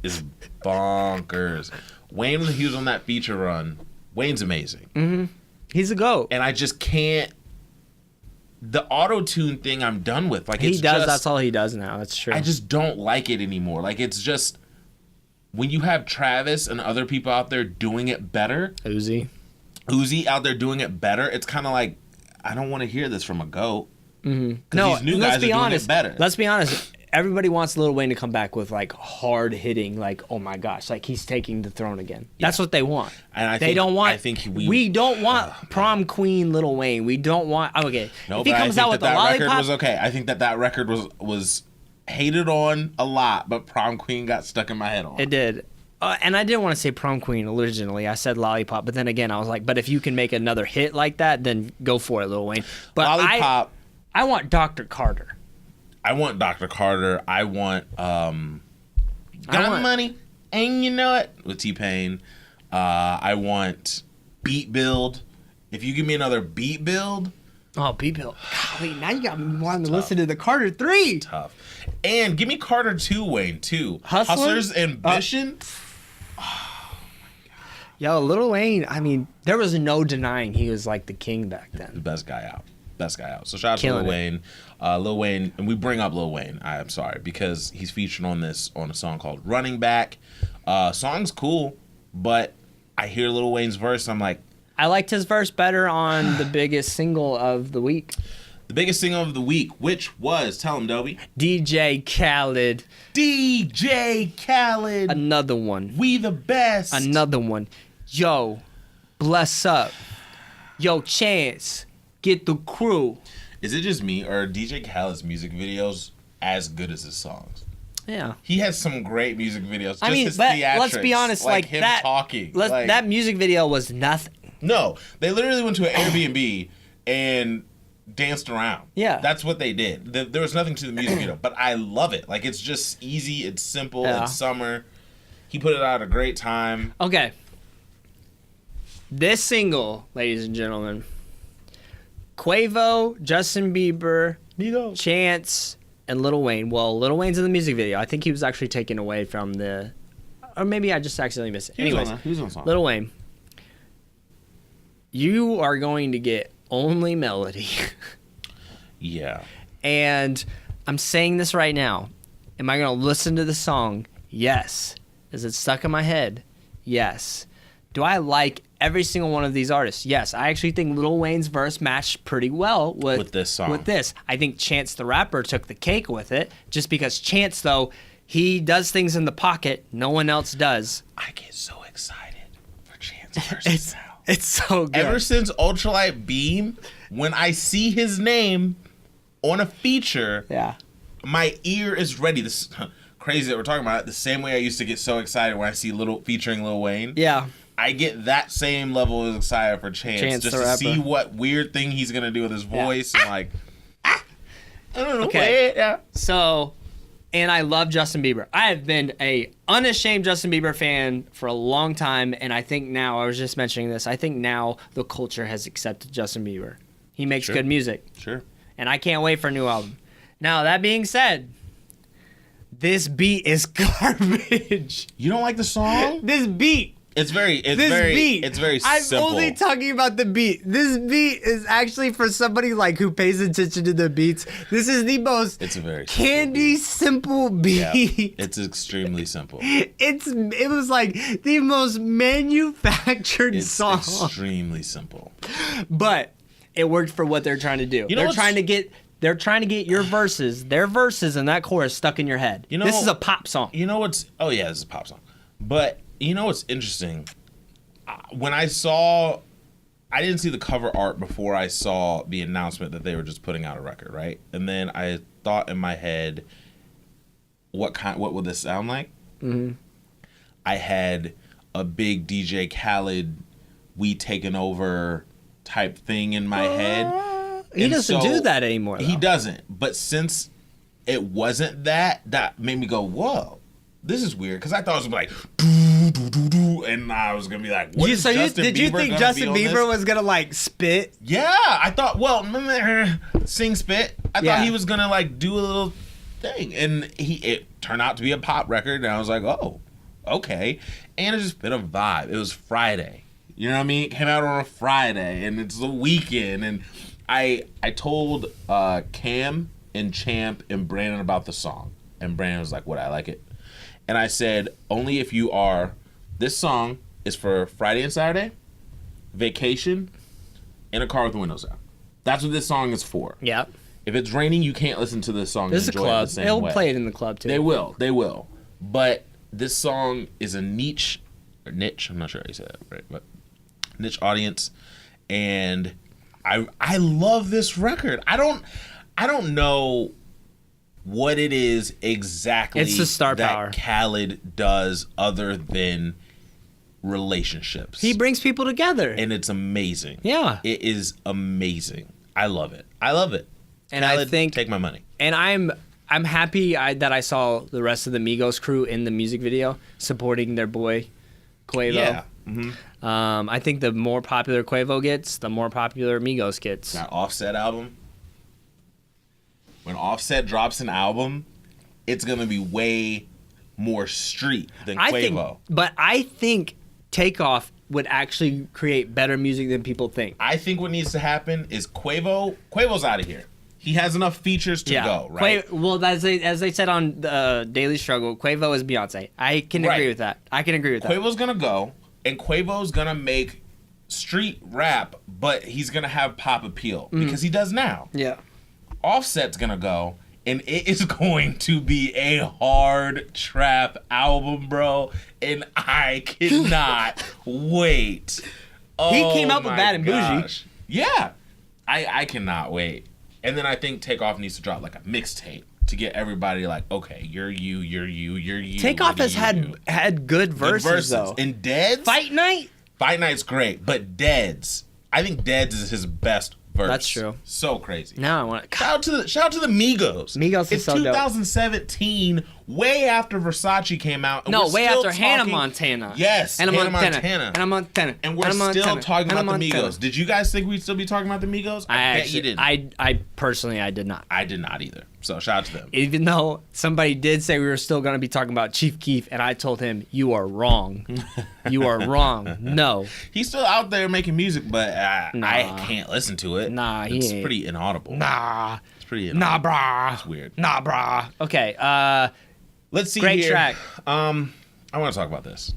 is bonkers. Wayne, when he was on that feature run, Wayne's amazing. He's a GOAT. And I just can't. The auto-tune thing I'm done with. Like, He it's does. just, That's all he does now. That's true. I just don't like it anymore. Like, it's just when you have Travis and other people out there doing it better, Uzi out there doing it better, it's kind of like, I don't want to hear this from a GOAT. No, these new let's guys be are doing honest. it better. Let's be honest. Everybody wants Lil Wayne to come back with like hard hitting, like, oh my gosh, like he's taking the throne again. That's what they want. And They don't want. I think we don't want prom queen Lil Wayne. We don't want. Okay, No, if he but comes I out think with a that record lollipop, was okay. I think that record was hated on a lot, but Prom Queen got stuck in my head on. it did. And I didn't want to say prom queen originally. I said lollipop, but then again, I was like, but if you can make another hit like that, then go for it, Lil Wayne. But Lollipop. I want Dr. Carter. I want Dr. Carter. I want Got Money, and you know it, with T-Pain. I want Beat Build. If you give me another Beat Build, Oh, P-Bill. Golly, now you got me wanting to listen to the Carter 3. tough. And give me Carter 2, Wayne, too. Hustler? Hustler's Ambition. Yo, Lil Wayne, I mean, there was no denying he was like the king back The then. best guy out. So shout out Killing to it. Lil Wayne. Lil Wayne, and we bring up Lil Wayne, I'm sorry, because he's featured on a song called Running Back. Song's cool, but I hear Lil Wayne's verse, I'm like, I liked his verse better on the biggest single of the week. the biggest single of the week, which was, tell him, Dobie. DJ Khaled, DJ Khaled. another one. We the best. Another one. Yo, bless up. Yo, Chance, get the crew. Is it just me, or are DJ Khaled's music videos as good as his songs? Yeah. He has some great music videos. Just I mean, his but let's be theatrics, honest, like him that. talking. Like, That music video was nothing. no, they literally went to an Airbnb and danced around. Yeah. That's what they did. There was nothing to the music video, but I love it. Like, it's just easy, it's simple, Yeah. it's summer. He put it out at a great time. Okay. This single, ladies and gentlemen, Quavo, Justin Bieber, Chance, and Lil Wayne. Well, Lil Wayne's in the music video. I think he was actually taken away from the... Or maybe I just accidentally missed it. Anyways, He was on a song. Lil Wayne, you are going to get only melody. Yeah. And I'm saying this right now. Am I going to listen to the song? Yes. Is it stuck in my head? Yes. Do I like every single one of these artists? Yes. I actually think Lil Wayne's verse matched pretty well with this song. With this. I think Chance the Rapper took the cake with it, just because Chance, though, he does things in the pocket no one else does. I get so excited for Chance versus now. It's so good. Ever since Ultralight Beam, when I see his name on a feature, yeah. my ear is ready. This is crazy that we're talking about it. The same way I used to get so excited when I see featuring Lil Wayne. Yeah. I get that same level of excited for Chance the just to Rapper. see what weird thing he's gonna do with his voice and like. I don't know. Okay. Yeah. So, and I love Justin Bieber. I have been a unashamed Justin Bieber fan for a long time, and I think now, I was just mentioning this, I think now the culture has accepted Justin Bieber. He makes Sure. good music, Sure. and I can't wait for a new album. Now, that being said, this beat is garbage. You don't like the song? This beat. It's very I'm simple. only talking about the beat. This beat is actually for somebody like who pays attention to the beats. This is the most It's a very simple candy simple beat. Yeah, it's extremely simple. It was like the most manufactured It's song, extremely simple. but it worked for what they're trying to do. You know They're what's- trying to get their verses and that chorus stuck in your head. You know- this is a pop song. You know what's? Oh yeah, this is a pop song. But you know what's interesting? When I didn't see the cover art before I saw the announcement that they were just putting out a record, right? And then I thought in my head, what would this sound like? Mm-hmm. I had a big DJ Khaled, "We Taking Over" type thing in my head. He And doesn't so- do that anymore. He though. doesn't. But since it wasn't that made me go, whoa, this is weird. Because I thought it was gonna be like, doo, doo, doo, doo, and I was gonna be like, what is Justin Did you Bieber think gonna Justin be on Bieber this? was gonna like spit? Yeah, I thought, well, sing spit. I thought he was gonna like do a little thing, and it turned out to be a pop record, and I was like, oh, okay. And it just been a vibe. It was Friday. You know what I mean? It came out on a Friday, and it's the weekend, and I told Cam and Champ and Brandon about the song, and Brandon was like, "Would I like it?" And I said, "Only if you are. This song is for Friday and Saturday, vacation, in a car with the windows out. That's what this song is for. Yep. If it's raining, you can't listen to this song. This is a and enjoy it club. the same They'll way. play it in the club too. They will. But this song is a niche. I'm not sure how you say that right, but niche audience, and I love this record. I don't know what it is exactly. It's the star that power Khaled does other than relationships. He brings people together, and it's amazing. Yeah, it is amazing. I love it. And Khaled, I think take my money. And I'm happy that I saw the rest of the Migos crew in the music video supporting their boy Quavo. Yeah. Mm-hmm. I think the more popular Quavo gets, the more popular Migos gets. That Offset album. When Offset drops an album, it's gonna be way more street than Quavo. I think Takeoff would actually create better music than people think. I think what needs to happen is Quavo's out of here. He has enough features to go, right? As they said on Daily Struggle, Quavo is Beyonce. I can agree with that. Quavo's gonna go, and Quavo's gonna make street rap, but he's gonna have pop appeal because he does now. Yeah. Offset's gonna go, and it is going to be a hard trap album, bro. And I cannot wait. He came up with Bad and Bougie. Yeah. I cannot wait. And then I think Takeoff needs to drop like a mixtape to get everybody like, okay, you're you. Takeoff has had good verses though. And Dead's Fight Night's great, but Dead's, I think Dead's is his best verse. That's true. So crazy. Now I want to shout out to the Migos. Migos is so dope. It's 2017, way after Versace came out. And way after Hannah Montana. Yes, Hannah Montana. And we're still talking about the Migos. Did you guys think we'd still be talking about the Migos? I bet you didn't. I personally, I did not. I did not either. So shout out to them. Even though somebody did say we were still going to be talking about Chief Keef, and I told him, you are wrong. You are wrong. No. He's still out there making music, but I can't listen to it. Nah, it's pretty inaudible. It's pretty inaudible. Nah, brah. It's weird. Nah, brah. Okay. Let's see. Great here. track. I want to talk about this.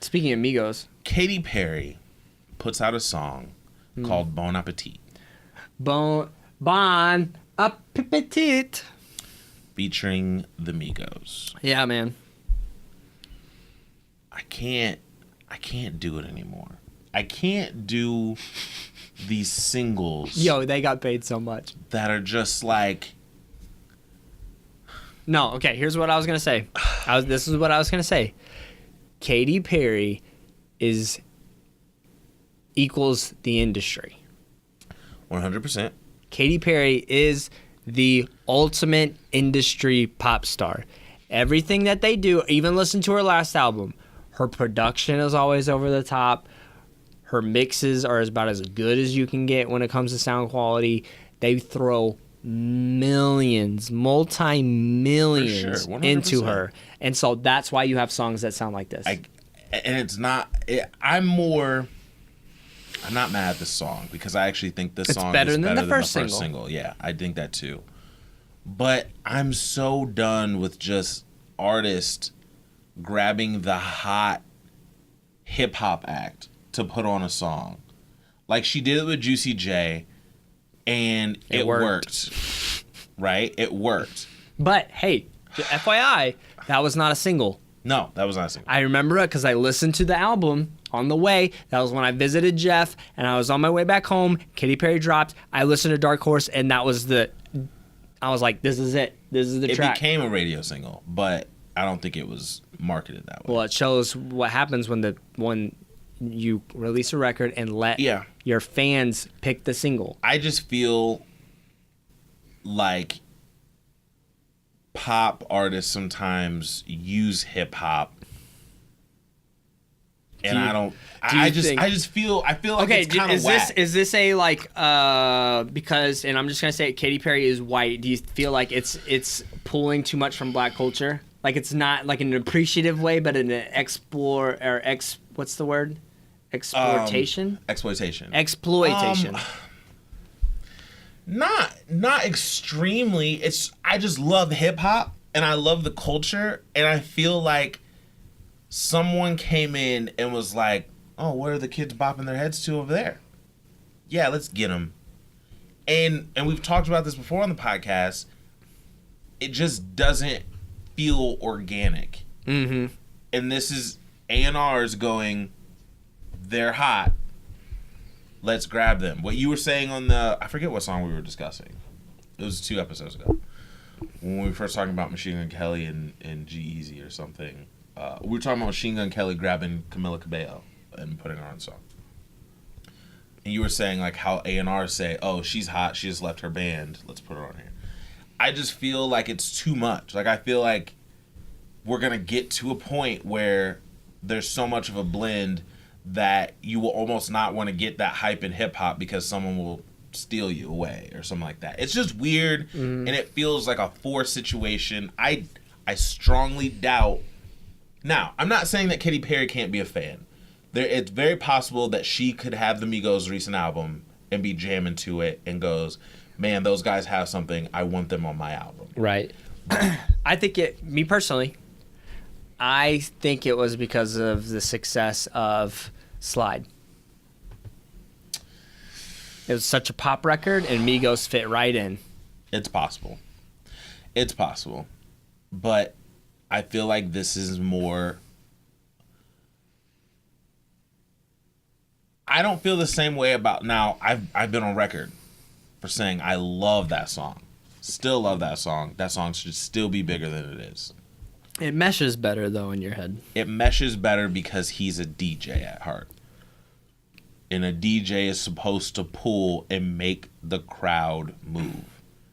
Speaking of Migos, Katy Perry puts out a song called Bon Appetit. Bon Appetit. Featuring the Migos. Yeah, man. I can't do it anymore. I can't do these singles. Yo, they got paid so much. That are just like. No, okay, here's what I was going to say. This is what I was going to say. Katy Perry equals the industry. 100%. Katy Perry is the ultimate industry pop star. Everything that they do, even listen to her last album, her production is always over the top. Her mixes are about as good as you can get when it comes to sound quality. They throw millions, multi-millions sure, into her. And so that's why you have songs that sound like this. I'm not mad at this song because I actually think this song better is than better the than first the first single. single. Yeah, I think that too. But I'm so done with just artists grabbing the hot hip hop act to put on a song. Like she did it with Juicy J, and it worked. Right? It worked. But hey, FYI, that was not a single. No, that was not a single. I remember it because I listened to the album on the way. That was when I visited Jeff, and I was on my way back home. Katy Perry dropped. I listened to Dark Horse, and that was I was like, this is it. This is the track. It became a radio single, but I don't think it was marketed that way. Well, it shows what happens when you release a record and let your fans pick the single. I just feel like pop artists sometimes use hip hop And I just feel like it's kind of whack. Is this a like because, and I'm just gonna say it, Katy Perry is white. Do you feel like it's pulling too much from black culture? Like it's not like in an appreciative way, but in an what's the word? Exploitation. Exploitation. Not extremely. I just love hip hop and I love the culture, and I feel like someone came in and was like, "Oh, what are the kids bopping their heads to over there? Yeah, let's get them." And we've talked about this before on the podcast. It just doesn't feel organic. Mm-hmm. And this is A&R's going, they're hot. Let's grab them. What you were saying on I forget what song we were discussing. It was 2 episodes ago. When we were first talking about Machine Gun Kelly and G-Eazy or something. We were talking about Machine Gun Kelly grabbing Camila Cabello and putting her on a song. And you were saying like how A&R say, "Oh, she's hot. She just left her band. Let's put her on here." I just feel like it's too much. Like I feel like we're going to get to a point where there's so much of a blend that you will almost not want to get that hype in hip hop because someone will steal you away or something like that. It's just weird, and it feels like a forced situation. I strongly doubt. Now, I'm not saying that Katy Perry can't be a fan. It's very possible that she could have the Migos' recent album and be jamming to it and goes, "Man, those guys have something. I want them on my album." Right. I think me personally, I think it was because of the success of Slide. It was such a pop record, and Migos fit right in. It's possible. But I feel like this is more... I don't feel the same way about... Now, I've been on record for saying I love that song. Still love that song. That song should still be bigger than it is. It meshes better, though, in your head. It meshes better because he's a DJ at heart. And a DJ is supposed to pull and make the crowd move.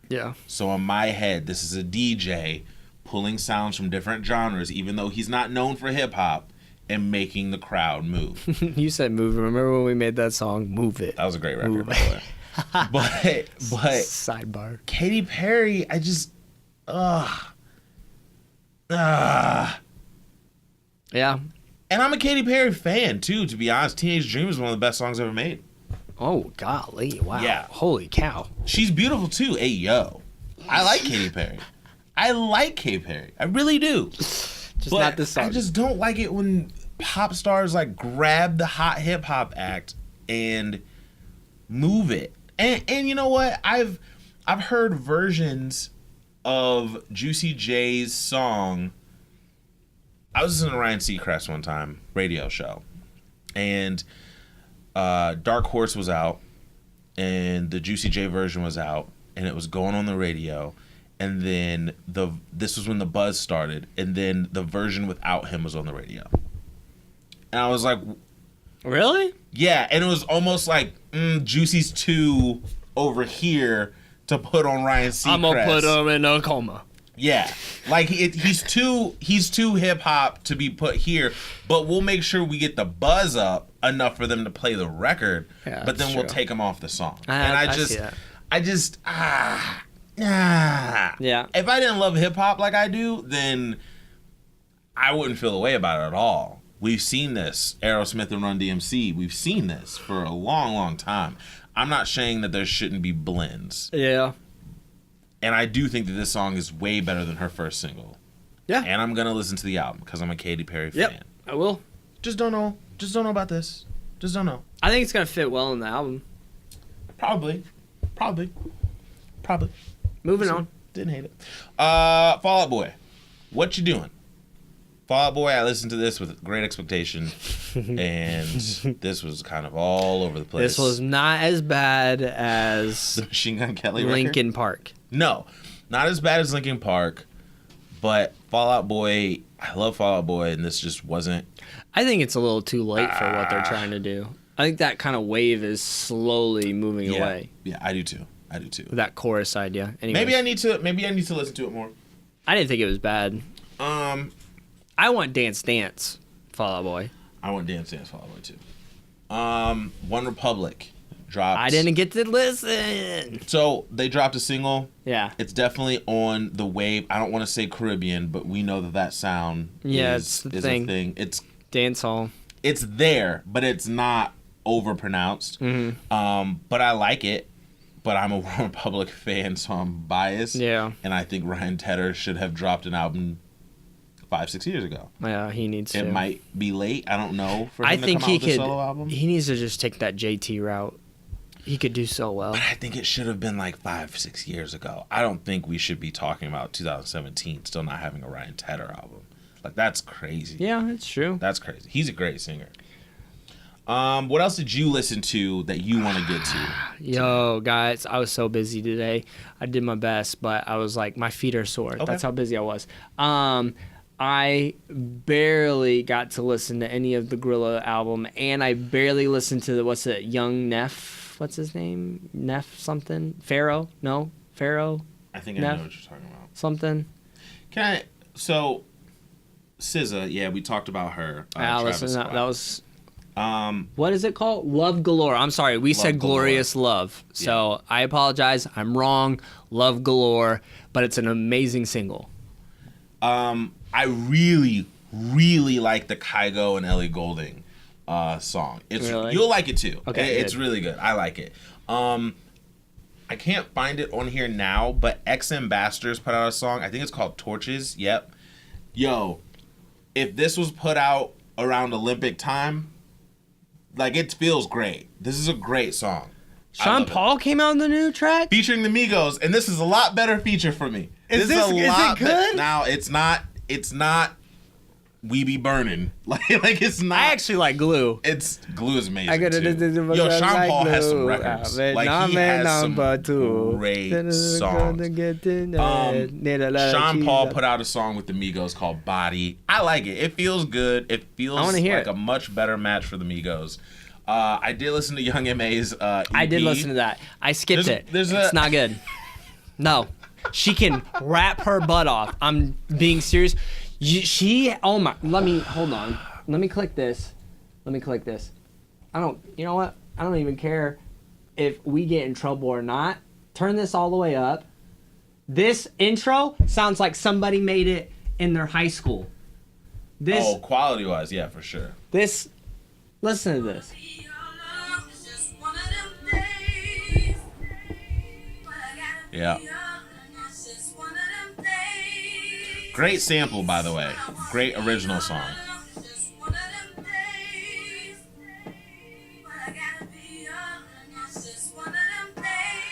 Yeah. So in my head, this is a DJ pulling sounds from different genres, even though he's not known for hip-hop, and making the crowd move. You said move. Remember when we made that song, Move It? That was a great record, by the way. But sidebar. Katy Perry, I just... Yeah. And I'm a Katy Perry fan, too, to be honest. Teenage Dream is one of the best songs ever made. Oh, golly. Wow. Yeah. Holy cow. She's beautiful, too. Hey, yo. I like Katy Perry. I really do. Just not this song. I just don't like it when pop stars, like, grab the hot hip-hop act and move it. And you know what? I've heard versions of Juicy J's song. I was listening to Ryan Seacrest one time, radio show, and Dark Horse was out, and the Juicy J version was out, and it was going on the radio, and then this was when the buzz started, and then the version without him was on the radio, and I was like, really? Yeah, and it was almost like Juicy's too over here to put on Ryan Seacrest. I'm gonna put him in a coma. Yeah, like he's too hip hop to be put here, but we'll make sure we get the buzz up enough for them to play the record. Yeah, but then we'll true. take him off the song. I just yeah. If I didn't love hip hop like I do, then I wouldn't feel the way about it at all. We've seen this, Aerosmith and Run DMC. We've seen this for a long, long time. I'm not saying that there shouldn't be blends. Yeah. And I do think that this song is way better than her first single. Yeah. And I'm going to listen to the album because I'm a Katy Perry fan. Yep, I will. Just don't know about this. Just don't know. I think it's going to fit well in the album. Probably. Moving on. Didn't hate it. Fall Out Boy. What you doing? Fall Out Boy, I listened to this with great expectation. And this was kind of all over the place. This was not as bad as the Machine Gun Kelly record? Linkin Park. No, not as bad as Linkin Park, but Fall Out Boy, I love Fall Out Boy, and this just wasn't. I think it's a little too late for what they're trying to do. I think that kind of wave is slowly moving away. Yeah, I do too. That chorus idea. Anyways. Maybe I need to listen to it more. I didn't think it was bad. I want Dance Dance, Fall Out Boy. I want Dance Dance Fall Out Boy too. One Republic dropped. I didn't get to listen. So they dropped a single. Yeah. It's definitely on the wave. I don't want to say Caribbean, but we know that sound is a thing. It's dancehall. It's there, but it's not overpronounced. But I like it. But I'm a One Republic fan, so I'm biased. Yeah. And I think Ryan Tedder should have dropped an album 5-6 years ago. Yeah, he needs to. It might be late. I don't know. For him I to think come he out with a could. solo album. He needs to just take that JT route. He could do so well. But I think it should have been like 5-6 years ago. I don't think we should be talking about 2017 still not having a Ryan Tedder album. Like, that's crazy. Yeah, it's true. That's crazy. He's a great singer. What else did you listen to that you want to get to? Yo, guys, I was so busy today. I did my best, but I was like, my feet are sore. Okay. That's how busy I was. I barely got to listen to any of the Gorilla album, and I barely listened to the, Young Neff? What's his name? Neff something? Pharaoh? No? Pharaoh? I think I know what you're talking about. Something? So, SZA, yeah, we talked about her. Listen, that was... what is it called? Love Galore. I'm sorry. We said Glorious Love. So I apologize. I'm wrong. Love Galore. But it's an amazing single. I really, really like the Kygo and Ellie Goulding song. Really? You'll like it too. Okay, it's really good. I like it. I can't find it on here now, but X Ambassadors put out a song. I think it's called Torches. Yep. Yo, if this was put out around Olympic time, like, it feels great. This is a great song. Sean Paul came out in the new track? Featuring the Migos, and this is a lot better feature for me. Is it good? Now, it's not We Be Burning. Like it's not. I actually like Glue. Glue is amazing too. Yo, Sean Paul has some records. Like, he has some great songs. Sean Paul put out a song with the Migos called Body. I like it. It feels good. It feels like a much better match for the Migos. I did listen to Young M.A.'s EP. I did listen to that. I skipped it. It's not good. No. She can rap her butt off. I'm being serious. Oh my, hold on. Let me click this. You know what? I don't even care if we get in trouble or not. Turn this all the way up. This intro sounds like somebody made it in their high school. Quality-wise, yeah, for sure. Listen to this. Yeah. Great sample, by the way. Great original song.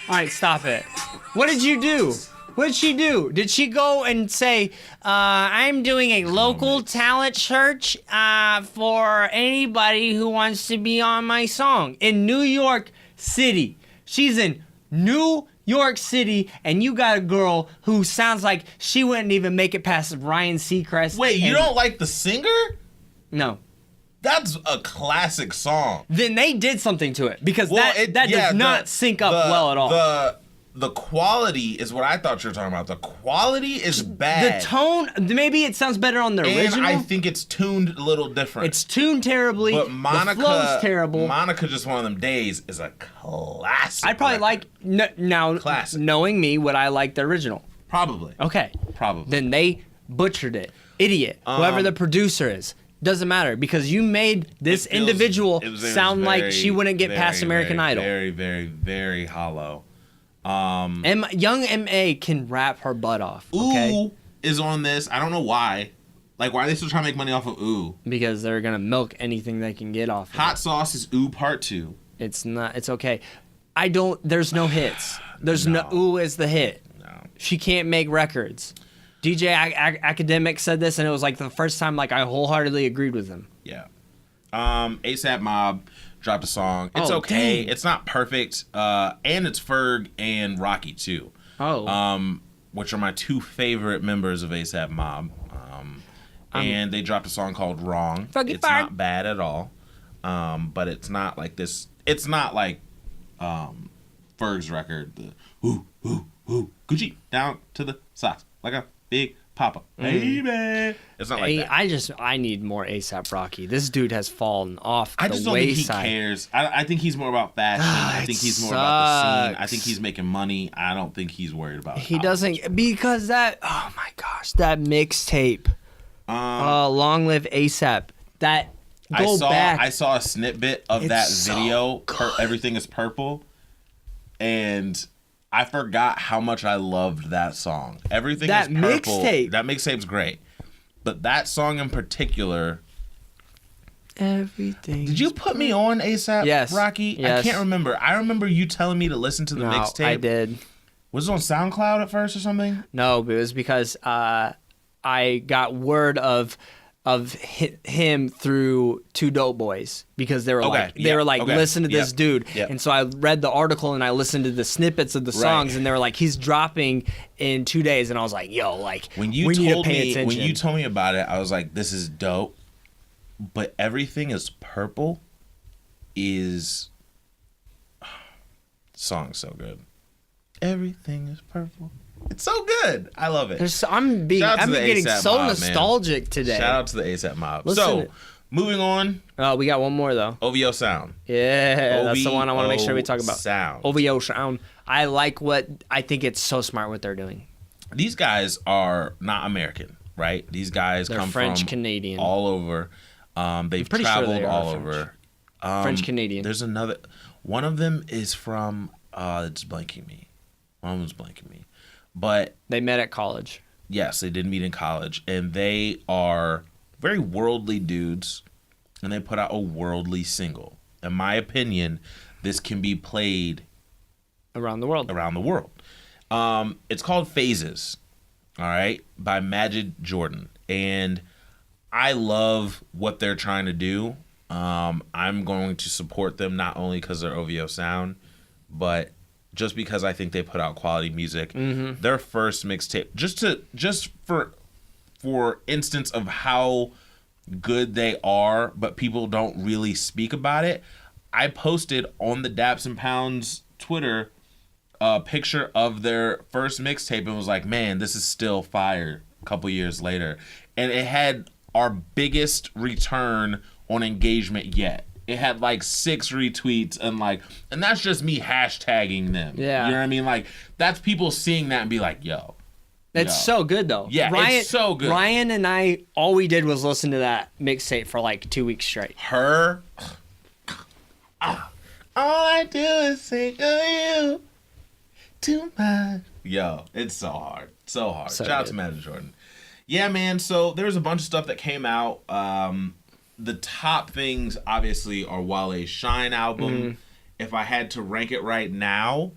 All right, stop it. What did you do? What did she do? Did she go and say, I'm doing a local talent search for anybody who wants to be on my song in New York City? She's in New York City, and you got a girl who sounds like she wouldn't even make it past Ryan Seacrest. Wait, you don't like the singer? No. That's a classic song. Then they did something to it, because that does not sync up well at all. The quality is what I thought you were talking about. The quality is bad. The tone, maybe it sounds better on the original. I think it's tuned a little different. It's tuned terribly. But Monica, the flow's terrible. Monica, Just One of Them Days is a classic. I'd probably now, classic. Knowing me, would I like the original? Probably. Okay. Probably. Then they butchered it. Idiot. Whoever the producer is. Doesn't matter, because you made this individual sound like she wouldn't get past American Idol. Very, very, very hollow. Young M.A. can rap her butt off. Okay? Ooh is on this. I don't know why. Like, why are they still trying to make money off of Ooh? Because they're gonna milk anything they can get off of Hot Sauce is Ooh Part 2. It's not. It's okay. There's no hits. There's no Ooh is the hit. No. She can't make records. DJ Academic said this, and it was like the first time like I wholeheartedly agreed with him. Yeah. ASAP Mob dropped a song. It's okay. Dang. It's not perfect. And it's Ferg and Rocky too. Which are my two favorite members of ASAP Mob. And they dropped a song called Wrong. It's not bad at all. But it's not like this. It's not like Ferg's record. The ooh Gucci down to the socks like a big Papa, baby. It's not like that. I need more ASAP Rocky. This dude has fallen off the I just don't think he cares. I think he's more about fashion. I think he's more about the scene. I think he's making money. I don't think he's worried about it. He doesn't, because that, oh my gosh, that mixtape, Long Live ASAP, that, I saw a snippet of that video, Everything is Purple, and I forgot how much I loved that song. Everything is Purple. That mixtape's great. But that song in particular. Everything. Did you put me on ASAP, yes. Rocky? Yes. I can't remember. I remember you telling me to listen to the mixtape. I did. Was it on SoundCloud at first or something? No, but it was because I got word of him through Two Dope Boys, because they were listen to this dude. Yep. And so I read the article and I listened to the snippets of the songs, and they were like, he's dropping in 2 days, and I was like, yo, like, when you told me about it, I was like, this is dope. But Everything is Purple is song's so good. Everything is purple. It's so good. I love it. I'm getting so nostalgic today. Shout out to the ASAP mob. So, moving on. We got one more though. OVO Sound. Yeah, that's the one I want to make sure we talk about. Sound. OVO Sound. I think it's so smart what they're doing. These guys are not American, right? These guys they're come French from Canadian, all over. They've traveled all over. French Canadian. There's another. One of them is from. It's blanking me. One of them's blanking me. But they met at college. Yes, they did meet in college, and they are very worldly dudes, and they put out a worldly single. In my opinion, this can be played around the world. It's called Phases, all right, by Majid Jordan, and I love what they're trying to do. I'm going to support them not only because they're OVO Sound, but just because I think they put out quality music. Mm-hmm. Their first mixtape, just for instance of how good they are, but people don't really speak about it. I posted on the Daps and Pounds Twitter a picture of their first mixtape and was like, man, this is still fire a couple years later. And it had our biggest return on engagement yet. It had like 6 retweets and that's just me hashtagging them. Yeah. You know what I mean? Like, that's people seeing that and be like, yo. It's so good though. Yeah, it's so good. Ryan and I, all we did was listen to that mixtape for like 2 weeks straight. All I do is think of you too much. Yo, it's so hard. So hard. So Shout out to Majid Jordan. Yeah, man. So there's a bunch of stuff that came out. The top things, obviously, are Wale's Shine album. Mm-hmm. If I had to rank it right now,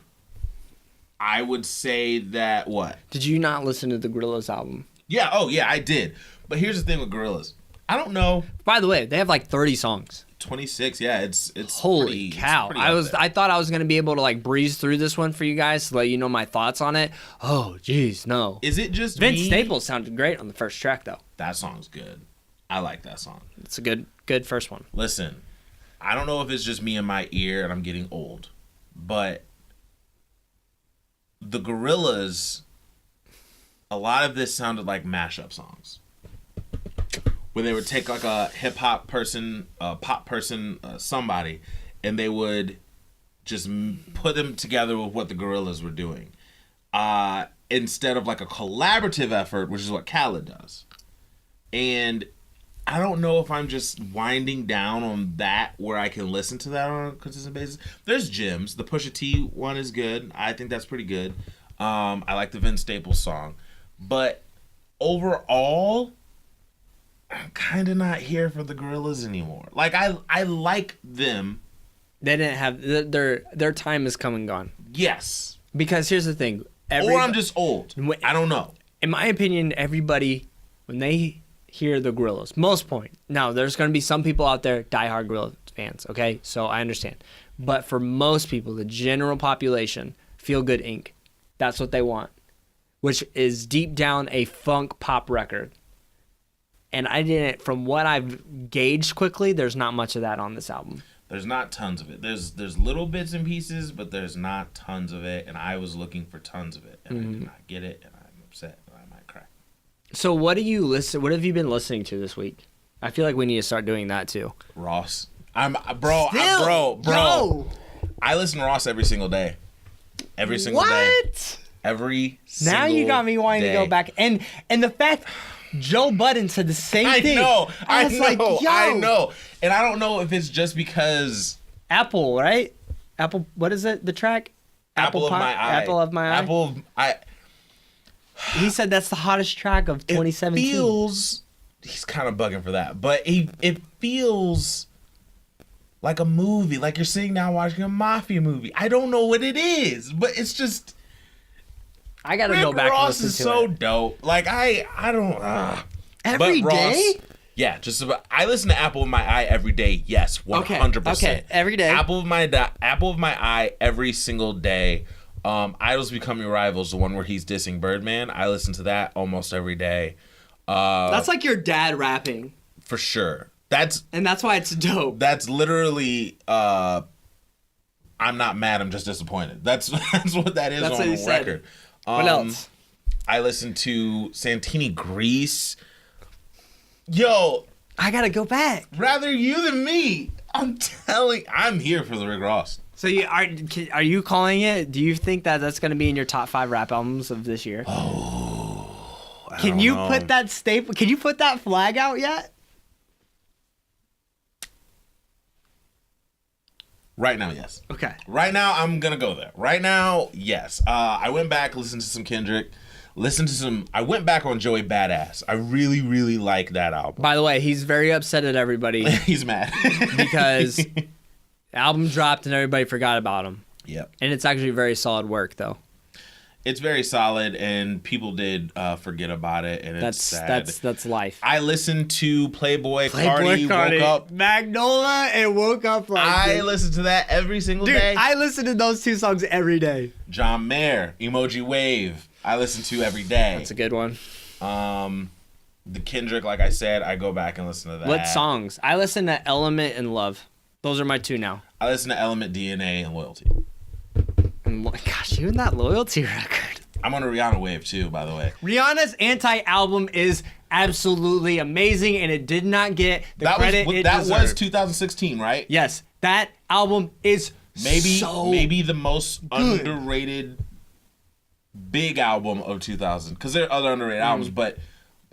I would say that what? Did you not listen to the Gorillaz album? Yeah. Oh, yeah, I did. But here's the thing with Gorillaz. I don't know. By the way, they have like 30 songs. 26. Yeah, it's holy cow. I thought I was gonna be able to like breeze through this one for you guys to let you know my thoughts on it. Oh, geez, no. Is it just Vince Staples sounded great on the first track though. That song's good. I like that song. It's a good first one. Listen, I don't know if it's just me in my ear and I'm getting old, but the Gorillaz, a lot of this sounded like mashup songs, where they would take like a hip hop person, a pop person, somebody, and they would just put them together with what the Gorillaz were doing, instead of like a collaborative effort, which is what Khaled does. And I don't know if I'm just winding down on that where I can listen to that on a consistent basis. There's gems. The Pusha T one is good. I think that's pretty good. I like the Vince Staples song. But overall, I'm kind of not here for the Gorillaz anymore. Like, I like them. They didn't have... Their time is come and gone. Yes. Because here's the thing. Or I'm just old. I don't know. In my opinion, everybody, when they hear the Gorillaz, most point. Now, there's going to be some people out there, diehard Gorillaz fans, okay? So I understand. But for most people, the general population, Feel Good Inc., that's what they want, which is deep down a funk pop record. And from what I've gauged quickly, there's not much of that on this album. There's not tons of it. There's little bits and pieces, but there's not tons of it. And I was looking for tons of it, and I did not get it, and I'm upset, and I might cry. So what do you listen? What have you been listening to this week? I feel like we need to start doing that too. Ross. Bro. Yo. I listen to Ross every single day. Every single day. What? Every single Now you got me wanting day. to go back. And the fact Joe Budden said the same thing. I was know. like, yo. I know. And I don't know if it's just because Apple, right? Apple, what is it? The track? Apple of Pie? my eye. Apple of my eye. Apple of I. He said that's the hottest track of 2017. It feels. He's kind of bugging for that, but it feels like a movie, like you're sitting down watching a mafia movie. I don't know what it is, but it's just. I gotta Rick go back Ross and listen is to so it. dope. Like I don't. Every but Ross, day? Yeah, just about. I listen to Apple of My Eye every day. Yes, 100%. Okay, every day. Apple of My Eye every single day. Idols Becoming Rivals, the one where he's dissing Birdman. I listen to that almost every day. That's like your dad rapping. For sure. That's why it's dope. That's literally. I'm not mad. I'm just disappointed. That's what that is That's on what he the said. record. What else? I listen to Santini Grease. Yo, I gotta go back. rather you than me. I'm here for the Rick Ross. So are you calling it? Do you think that that's gonna be in your top 5 rap albums of this year? Can you put that staple? Can you put that flag out yet? Right now, yes. Okay. Right now, I'm gonna go there. Right now, yes. I went back, listened to some Kendrick, I went back on Joey Badass. I really, really like that album. By the way, he's very upset at everybody He's mad because the album dropped and everybody forgot about him. Yep. And it's actually very solid work, though. It's very solid, and people did forget about it, and it's sad. That's life. I listened to Playboy Cardi, Woke Up. Magnolia, and Woke Up Like I This. listen to that every single Dude, day. I listen to those 2 songs every day. John Mayer, Emoji Wave, I listen to every day. That's a good one. The Kendrick, like I said, I go back and listen to that. What songs? I listen to Element and Love. Those are my 2 now. I listen to Element, DNA, and Loyalty. And gosh, even that Loyalty record. I'm on a Rihanna wave too, by the way. Rihanna's Anti album is absolutely amazing, and it did not get the credit it That was deserved. 2016, right? Yes, that album is Maybe the most underrated big album of 2000. Because there are other underrated albums, but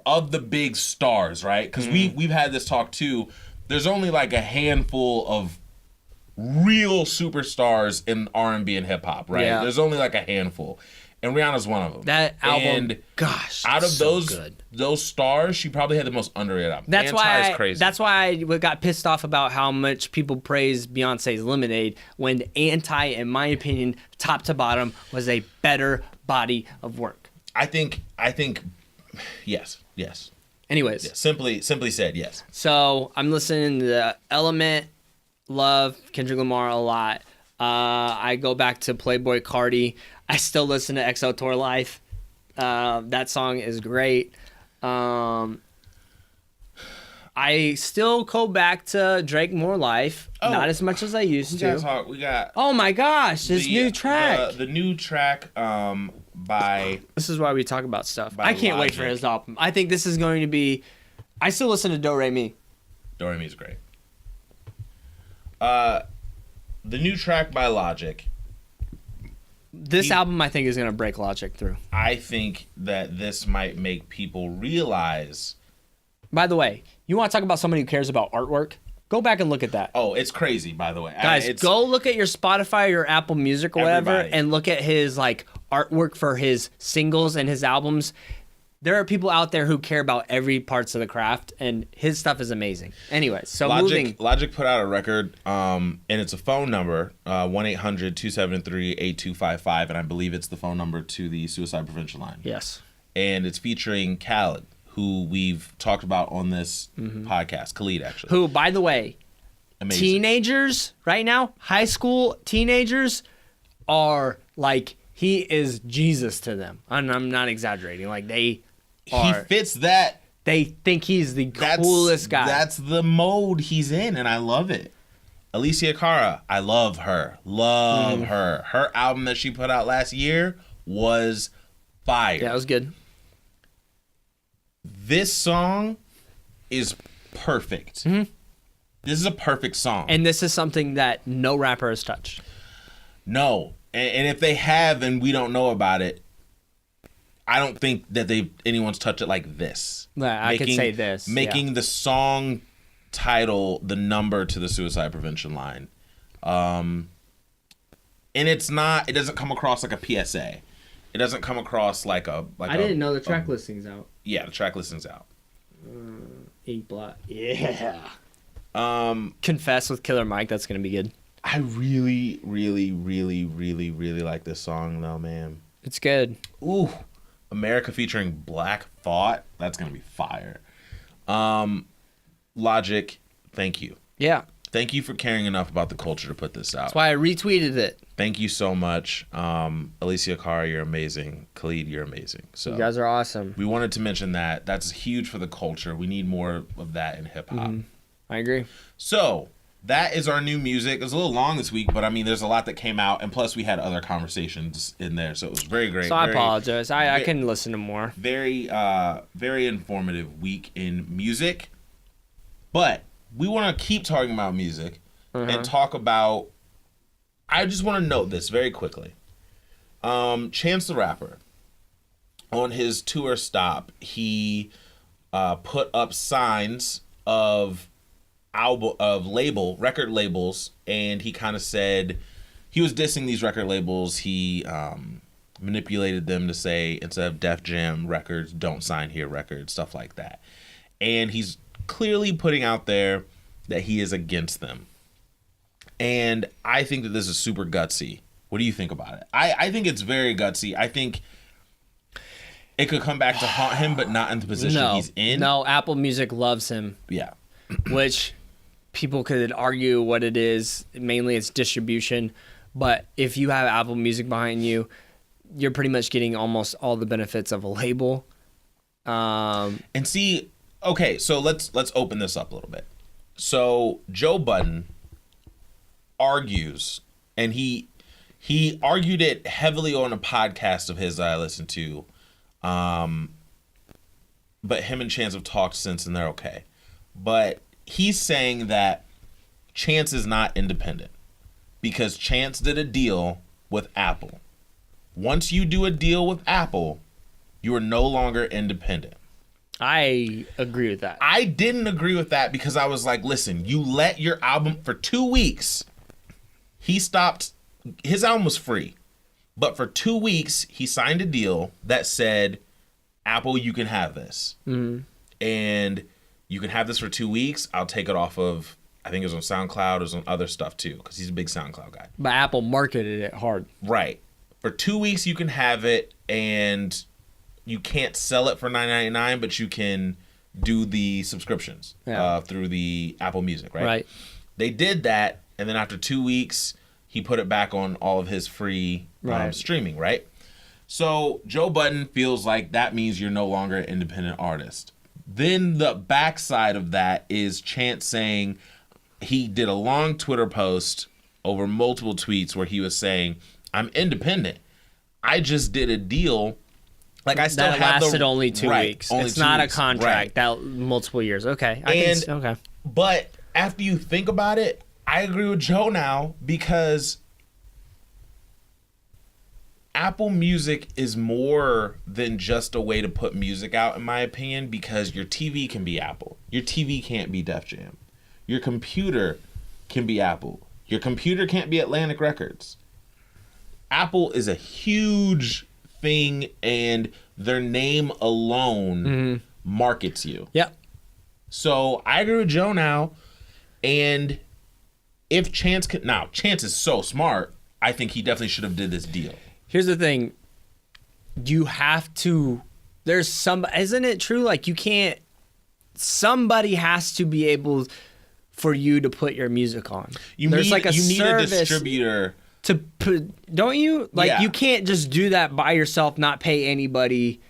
of the big stars, right? Because we've had this talk too. There's only like a handful of real superstars in R&B and hip hop, right? Yeah. There's only like a handful, and Rihanna's one of them. That album, and gosh, out of so good. those stars, she probably had the most underrated album. That's Crazy. why I got pissed off about how much people praise Beyonce's Lemonade when Anti, in my opinion, top to bottom, was a better body of work. I think, yes. Anyways, Yeah, simply said, yes. so I'm listening to Element, love Kendrick Lamar a lot. I go back to Playboy Cardi. I still listen to XO Tour Life. That song is great. I still go back to Drake More Life. Not as much as I used to. We got Oh my gosh, this new track. The new track by This is why we talk about stuff. By I can't wait for Logic. his album. I think this is going to be... I still listen to Do Re Mi. Doremi's great. The new track by Logic. This album, I think, is going to break Logic through. I think that this might make people realize. By the way, you want to talk about somebody who cares about artwork? Go back and look at that. Oh, it's crazy, by the way. Guys, go look at your Spotify or your Apple Music or whatever Everybody. and look at his like artwork for his singles and his albums. There are people out there who care about every parts of the craft, and his stuff is amazing. Anyways, so moving. Logic put out a record, and it's a phone number, 1-800-273-8255, and I believe it's the phone number to the suicide prevention line. Yes. And it's featuring Khaled, who we've talked about on this podcast. Khalid, actually. Who, by the way, Amazing. teenagers right now, high school teenagers are like, he is Jesus to them. And I'm not exaggerating. Like He fits that. They think he's the coolest guy. That's the mode he's in, and I love it. Alicia Cara, I love her. Love her. Her album that she put out last year was fire. Yeah, it was good. This song is perfect. Mm-hmm. This is a perfect song. And this is something that no rapper has touched. No. And if they have and we don't know about it, I don't think that anyone's touched it like this. I could say this. Making the song title the number to the suicide prevention line. And it doesn't come across like a PSA. It doesn't come across like a... I didn't know the track listing's out. Yeah, the track listing's out. 8 Block. Yeah. Confess with Killer Mike. That's going to be good. I really, really, really, really, really like this song, though, man. It's good. Ooh. America featuring Black Thought. That's going to be fire. Logic, thank you. Yeah. Thank you for caring enough about the culture to put this out. That's why I retweeted it. Thank you so much. Alicia Cara, you're amazing. Khalid, you're amazing. So you guys are awesome. we wanted to mention that. That's huge for the culture. We need more of that in hip-hop. I agree. So that is our new music. It was a little long this week, but I mean, there's a lot that came out, and plus we had other conversations in there, so it was very great. So I apologize. I can listen to more. Very, very informative week in music, but we want to keep talking about music and talk about. I just want to note this very quickly. Chance the Rapper, on his tour stop, he put up signs of record labels, and he kind of said he was dissing these record labels. He manipulated them to say, instead of Def Jam Records, don't sign here records, stuff like that. And he's clearly putting out there that he is against them. And I think that this is super gutsy. What do you think about it? I think it's very gutsy. I think it could come back to haunt him, but not in the position he's in. No, Apple Music loves him. Yeah. Which people could argue what it is. Mainly it's distribution. But if you have Apple Music behind you, you're pretty much getting almost all the benefits of a label. And see, okay, so let's open this up a little bit. So Joe Budden argues, and he argued it heavily on a podcast of his that I listened to. But him and Chance have talked since, and they're okay. But he's saying that Chance is not independent because Chance did a deal with Apple. Once you do a deal with Apple, you are no longer independent. I agree with that. I didn't agree with that because I was like, listen, you let your album for 2 weeks. He stopped. His album was free. But for 2 weeks, he signed a deal that said, Apple, you can have this. Mm-hmm. And you can have this for 2 weeks. I'll take it off of, I think it was on SoundCloud. It was on other stuff too, because he's a big SoundCloud guy. But Apple marketed it hard. Right. For 2 weeks, you can have it, and you can't sell it for $9.99, but you can do the subscriptions through the Apple Music, right? Right. They did that, and then after 2 weeks, he put it back on all of his free streaming, right? So Joe Budden feels like that means you're no longer an independent artist. Then the backside of that is Chance saying he did a long Twitter post over multiple tweets where he was saying, I'm independent. I just did a deal. Like I still that have lasted only 2 weeks. Only it's 2 not weeks. a contract that multiple years. Okay. Okay. But after you think about it, I agree with Joe now because Apple Music is more than just a way to put music out, in my opinion, because your TV can be Apple. Your TV can't be Def Jam. Your computer can be Apple. Your computer can't be Atlantic Records. Apple is a huge thing, and their name alone markets you. Yep. So I agree with Joe now, and if Chance could, now Chance is so smart, I think he definitely should have did this deal. Here's the thing. You have to, isn't it true? Like you can't, somebody has to be able for you to put your music on. You need a distributor. To put, don't you? Like you can't just do that by yourself, not pay anybody.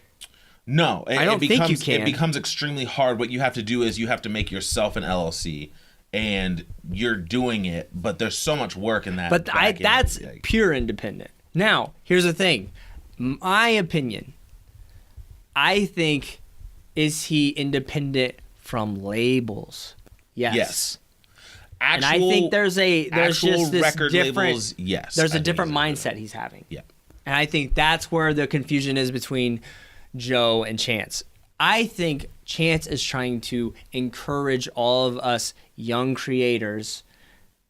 No, I don't think you can. It becomes extremely hard. What you have to do is you have to make yourself an LLC, and you're doing it, but there's so much work in that. But that's pure independent. Now, here's the thing. My opinion, I think is he independent from labels? Yes. And I think there's just this record different labels, yes. There's I a think different he's mindset he's having. Yeah. And I think that's where the confusion is between Joe and Chance. I think Chance is trying to encourage all of us young creators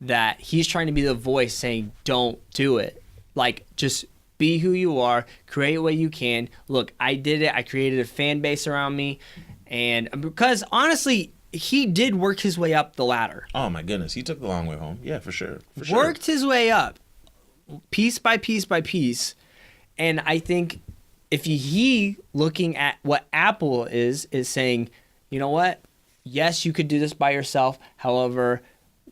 that he's trying to be the voice saying, don't do it. Like, just be who you are, create what you can. Look, I did it. I created a fan base around me. And because honestly, he did work his way up the ladder. Oh my goodness, he took the long way home. Yeah, for sure. Worked his way up, piece by piece by piece. And I think if he looking at what Apple is saying, you know what? Yes, you could do this by yourself. However,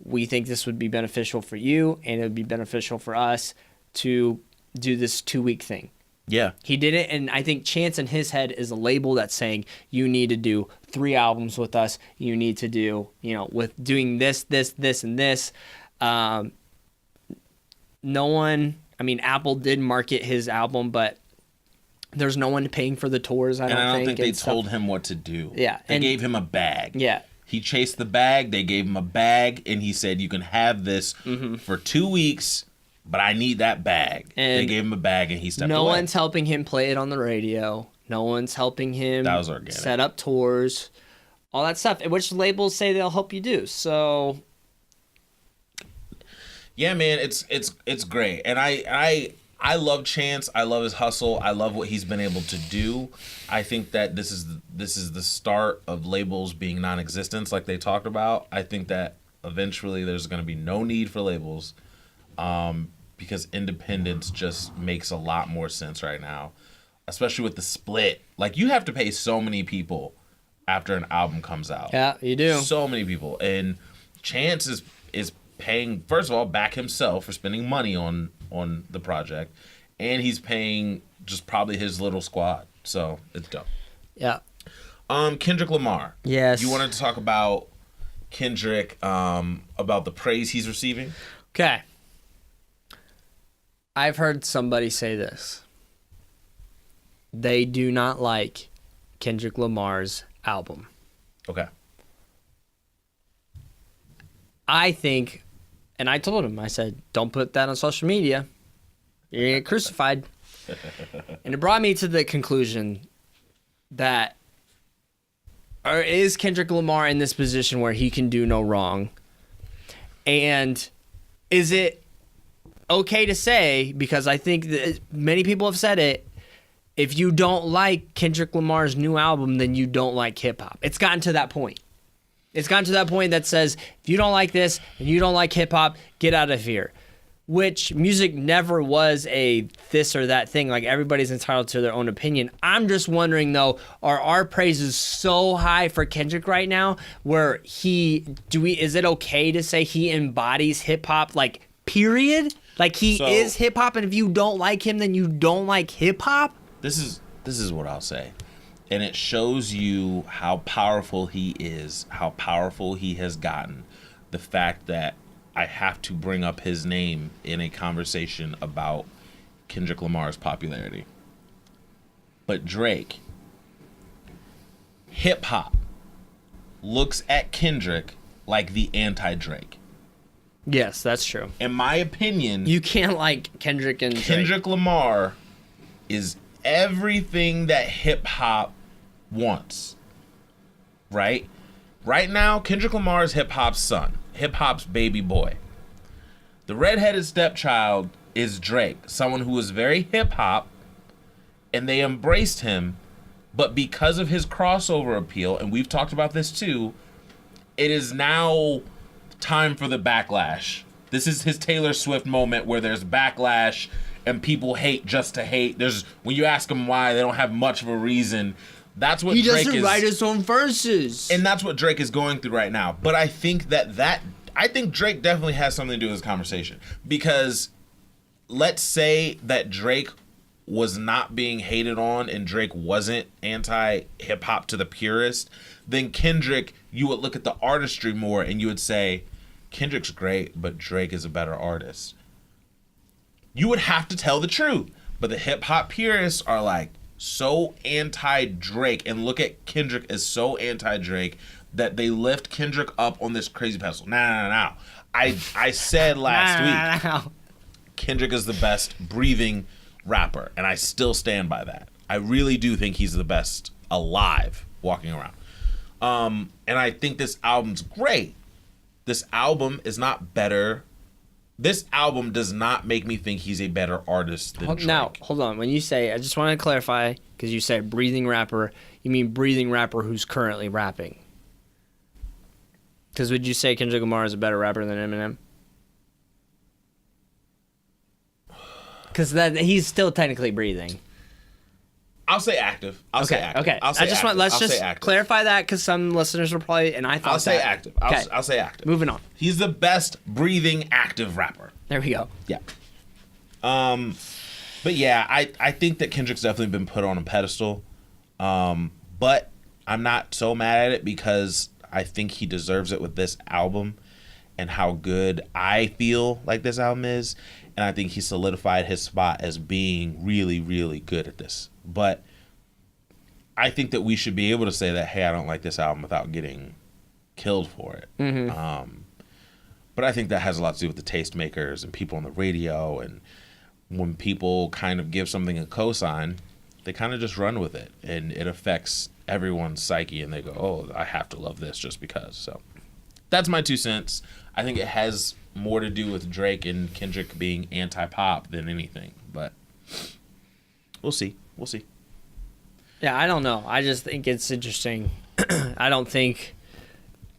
we think this would be beneficial for you, and it would be beneficial for us to do this 2-week thing. Yeah. He did it, and I think Chance in his head is a label that's saying you need to do 3 albums with us. You need to do, with doing this, and this. No one, Apple did market his album, but there's no one paying for the tours, I don't think they told him what to do. Yeah. They gave him a bag. Yeah. He chased the bag. They gave him a bag, and he said, you can have this for 2 weeks, but I need that bag. And they gave him a bag, and he stepped away. No one's helping him play it on the radio. No one's helping him that was organic. Set up tours, all that stuff, which labels say they'll help you do. So, yeah, man, it's great. And I love Chance. I love his hustle. I love what he's been able to do. I think that this is the start of labels being non-existent, like they talked about. I think that eventually there's going to be no need for labels because independence just makes a lot more sense right now, especially with the split. Like, you have to pay so many people after an album comes out. Yeah, you do. So many people. And Chance is paying, first of all, back himself for spending money on the project, and he's paying just probably his little squad. So it's dope. Yeah. Kendrick Lamar. Yes. You wanted to talk about Kendrick, about the praise he's receiving? Okay. I've heard somebody say this. They do not like Kendrick Lamar's album. Okay. I think, and I told him, I said, don't put that on social media. You're going to get crucified. And it brought me to the conclusion that, or is Kendrick Lamar in this position where he can do no wrong? And is it okay to say, because I think that many people have said it, if you don't like Kendrick Lamar's new album, then you don't like hip-hop. It's gotten to that point. It's gotten to that point that says, if you don't like this and you don't like hip-hop, get out of here. Which music never was a this or that thing. Like, everybody's entitled to their own opinion. I'm just wondering, though, are our praises so high for Kendrick right now where is it okay to say he embodies hip-hop, like, period? Like, he is hip-hop, and if you don't like him, then you don't like hip-hop? This is what I'll say. And it shows you how powerful he is, how powerful he has gotten. The fact that I have to bring up his name in a conversation about Kendrick Lamar's popularity. But Drake, hip-hop, looks at Kendrick like the anti-Drake. Yes, that's true. In my opinion, you can't like Kendrick and Kendrick Lamar is everything that hip-hop wants. Right now, Kendrick Lamar is hip-hop's son, hip-hop's baby boy. The redheaded stepchild is Drake, someone who is very hip-hop, and they embraced him, but because of his crossover appeal, and we've talked about this too, it is now time for the backlash. This is his Taylor Swift moment where there's backlash and people hate just to hate. When you ask them why, they don't have much of a reason. That's what Drake is. He doesn't write his own verses. And that's what Drake is going through right now. But I think I think Drake definitely has something to do with this conversation. Because let's say that Drake was not being hated on and Drake wasn't anti-hip-hop to the purist, then Kendrick, you would look at the artistry more and you would say, Kendrick's great, but Drake is a better artist. You would have to tell the truth. But the hip-hop purists are like, so anti-Drake, and look at Kendrick as so anti-Drake that they lift Kendrick up on this crazy pedestal. No. I said last week, Kendrick is the best breathing rapper, and I still stand by that. I really do think he's the best alive walking around. And I think this album's great. This album is not better. This album does not make me think he's a better artist than Drake. Now, hold on. When you say, I just want to clarify, because you said breathing rapper, you mean breathing rapper who's currently rapping? Because would you say Kendrick Lamar is a better rapper than Eminem? Because he's still technically breathing. I'll say active. I'll say active. Okay. I'll say let's active. just clarify that because some listeners will probably, and I thought I'll say active. I'll say active. Moving on. He's the best breathing active rapper. There we go. Yeah. But yeah, I think that Kendrick's definitely been put on a pedestal. But I'm not so mad at it because I think he deserves it with this album and how good I feel like this album is. And I think he solidified his spot as being really, really good at this. But I think that we should be able to say that, hey, I don't like this album without getting killed for it. Mm-hmm. But I think that has a lot to do with the tastemakers and people on the radio. And when people kind of give something a cosign, they kind of just run with it. And it affects everyone's psyche. And they go, oh, I have to love this just because. So that's my 2 cents. I think it has more to do with Drake and Kendrick being anti-pop than anything. But we'll see. We'll see. Yeah, I don't know. I just think it's interesting. I don't think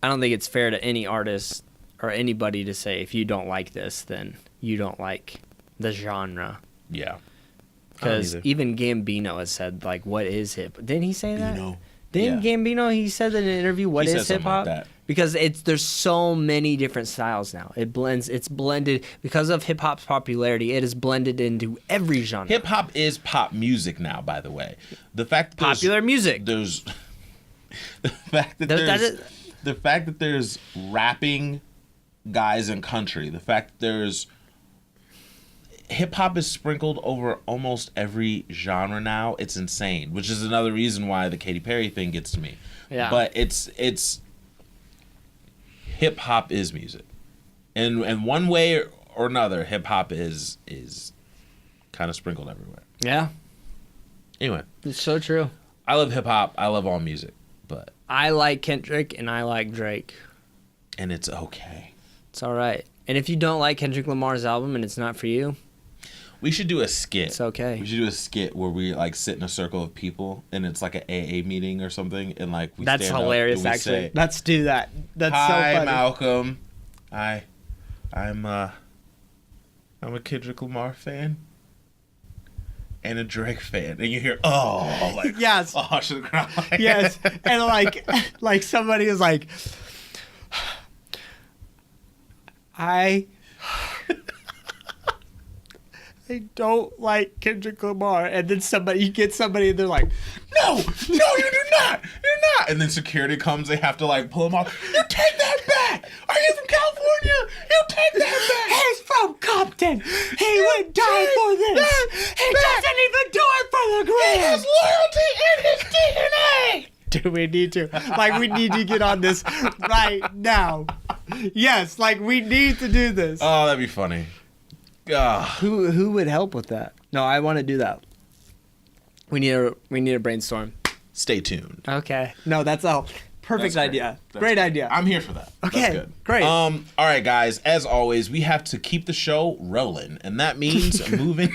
it's fair to any artist or anybody to say if you don't like this, then you don't like the genre. Yeah. Because even Gambino has said, like, what is hip? Didn't he say that? Didn't Yeah. Gambino, he said in an interview, what is hip hop? Like that. Because there's so many different styles now. It's blended because of hip hop's popularity. It is blended into every genre. Hip hop is pop music now, by the way. The fact that Popular music. There's the fact that there's rapping guys in country. The fact that there's hip hop is sprinkled over almost every genre now. It's insane, which is another reason why the Katy Perry thing gets to me. Yeah. But it's hip hop is music, and one way or another, hip hop is kind of sprinkled everywhere. Yeah. Anyway, It's so true. I love hip hop. I love all music, but I like Kendrick and I like Drake. and it's okay. It's all right. And if you don't like Kendrick Lamar's album and it's not for you, We should do a skit. it's okay. We should do a skit where we like sit in a circle of people and it's like an AA meeting or something, and like we That's stand hilarious, up and we actually. say, Let's do that. That's "Hi, so funny. Malcolm. I'm a Kendrick Lamar fan and a Drake fan," and you hear, "Oh, like Yes. oh, I should cry." Yes. And like somebody is like, I don't like Kendrick Lamar. And then you get somebody and they're like, No, you do not. You're not. And then security comes. They have to like pull him off. You take that back. Are you from California? You take that back. he's from Compton. He would die for this. He doesn't even do it for the gram. His loyalty and his DNA. Do we need to? Like, we need to get on this right now. Yes, like, we need to do this. Oh, that'd be funny. Who would help with that? No, I want to do that. We need a brainstorm. Stay tuned. Okay. No, that's a perfect That's great. idea. That's Great great. idea. I'm here for that. Okay, That's good. great. All right, guys. As always, we have to keep the show rolling, and that means moving.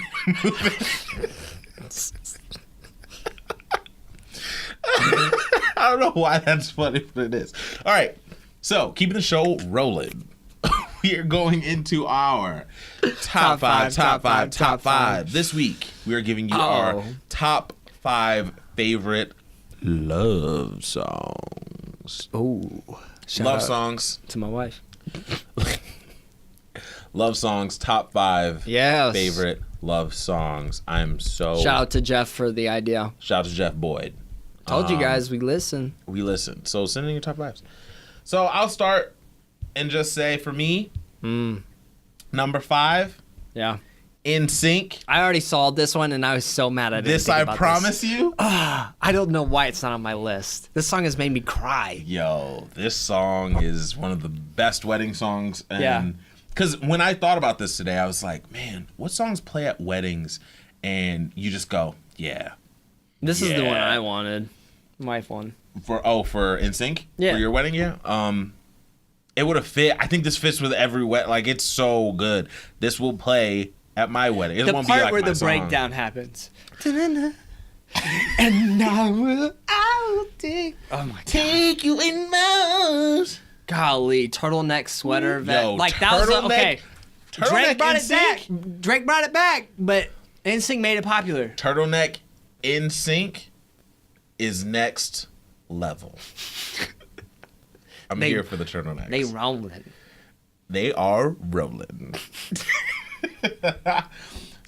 I don't know why that's funny, but it is. All right. So, keeping the show rolling. We are going into our top five. This week, we are giving you our top 5 favorite love songs. Oh, Love songs. to my wife. Love songs, top 5 Yes. favorite love songs. I'm so... Shout out to Jeff for the idea. Shout out to Jeff Boyd. Told you guys we listen. We listen. So send in your top 5s. So I'll start and just say, for me, number 5 Yeah. In Sync. I already saw this one, and I was so mad I didn't This think I about Promise You. I don't know why it's not on my list. This song has made me cry. Yo, this song is one of the best wedding songs. And Yeah. Because when I thought about this today, I was like, man, what songs play at weddings? And you just go, yeah. This is the one Yeah. I wanted. Wife one. For In Sync? Yeah. For your wedding, yeah? It would have fit. I think this fits with every wedding. Like, it's so good. This will play at my wedding. It The won't part be like where my the song. breakdown happens. And I will take. Oh my god. Take you in my arms. Golly, turtleneck sweater vest. Yo, Like that was okay. Turtleneck Drake brought it back. NSYNC? Drake brought it back, but NSYNC made it popular. Turtleneck In Sync is next level. I'm here for the turtlenecks. They rolling. They are rolling.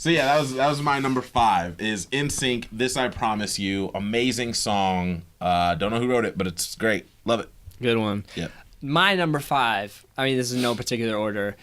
So yeah, that was my number 5 is In Sync. This I Promise You. Amazing song. Don't know who wrote it, but it's great. Love it. Good one. Yep. My number 5. I mean, this is no particular order.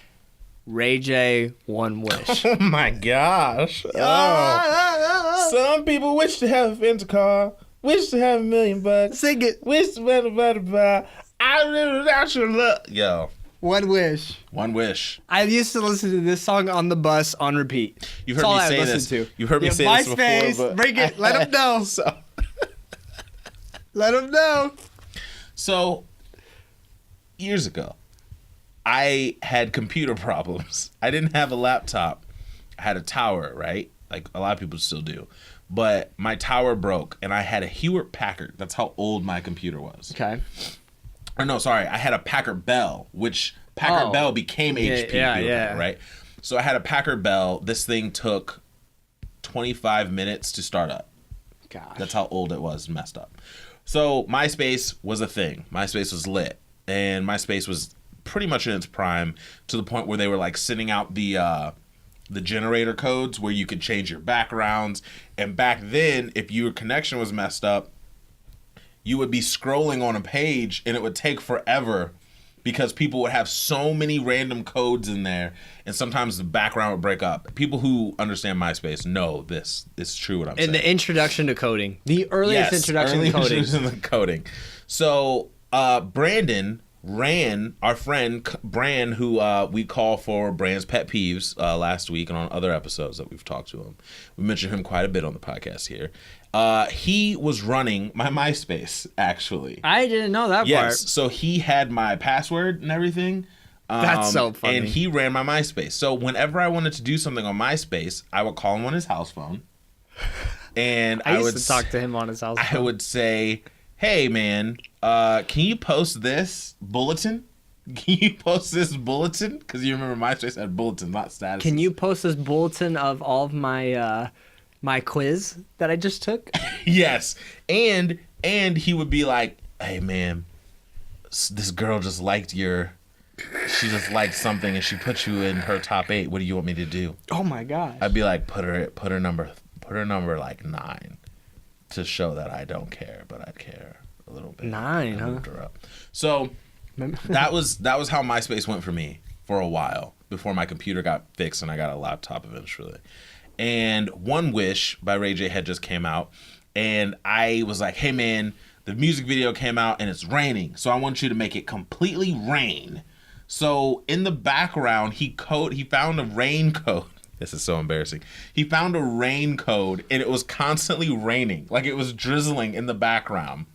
Ray J, One Wish. Oh my gosh. Oh. Some people wish to have a Fender car. Wish to have $1 million. Sing it. Wish to buy. I really without your love. Yo. One Wish. One Wish. I used to listen to this song on the bus on repeat. You've heard That's all me I say listened this. to. You've heard me say this before. MySpace, But bring it. Let them know. Let them know. So, years ago, I had computer problems. I didn't have a laptop. I had a tower, right? Like a lot of people still do. But my tower broke, and I had a Hewlett Packard. That's how old my computer was. Okay. Or no, sorry. I had a Packard Bell, which Packard Bell became HP. yeah. Right? So I had a Packard Bell. This thing took 25 minutes to start up. Gosh. That's how old it was, messed up. So MySpace was a thing. MySpace was lit. And MySpace was pretty much in its prime to the point where they were like sending out the generator codes where you could change your backgrounds. And back then, if your connection was messed up, you would be scrolling on a page and it would take forever because people would have so many random codes in there, and sometimes the background would break up. People who understand MySpace know this. It's true what I'm saying. In the introduction to coding. The earliest introduction to coding. Introduction to coding. So Brandon ran, our friend Bran, who we call for Brand's pet peeves last week and on other episodes that we've talked to him. We mentioned him quite a bit on the podcast here. He was running my MySpace, actually. I didn't know that Yes, part. so he had my password and everything. That's so funny. And he ran my MySpace. So whenever I wanted to do something on MySpace, I would call him on his house phone. And I used would to talk to him on his house I phone. would say, hey, man, can you post this bulletin? Can you post this bulletin? Because you remember MySpace had bulletins, not statuses. Can you post this bulletin of all of my my quiz that I just took? Yes. And he would be like, hey, man, this girl just liked she just liked something and she put you in her top 8. What do you want me to do? Oh my gosh. I'd be like, put her number like 9 to show that I don't care, but I care a little bit. 9, huh? Moved her up. So that was how MySpace went for me for a while before my computer got fixed and I got a laptop eventually. And One Wish by Ray J had just came out, and I was like, hey man, the music video came out and it's raining, so I want you to make it completely rain. So in the background, he found a rain code. This is so embarrassing. He found a rain code and it was constantly raining, like it was drizzling in the background.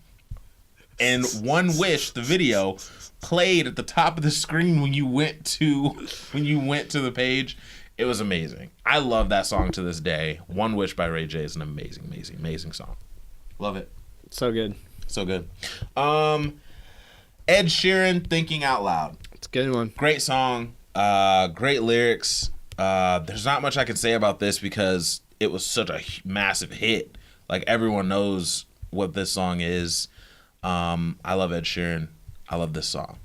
And One Wish, the video, played at the top of the screen when you went to the page. It was amazing. I love that song to this day. One Wish by Ray J is an amazing, amazing, amazing song. Love it. So good. So good. Ed Sheeran, Thinking Out Loud. It's a good one. Great song. Great lyrics. There's not much I can say about this because it was such a massive hit. Like, everyone knows what this song is. I love Ed Sheeran. I love this song.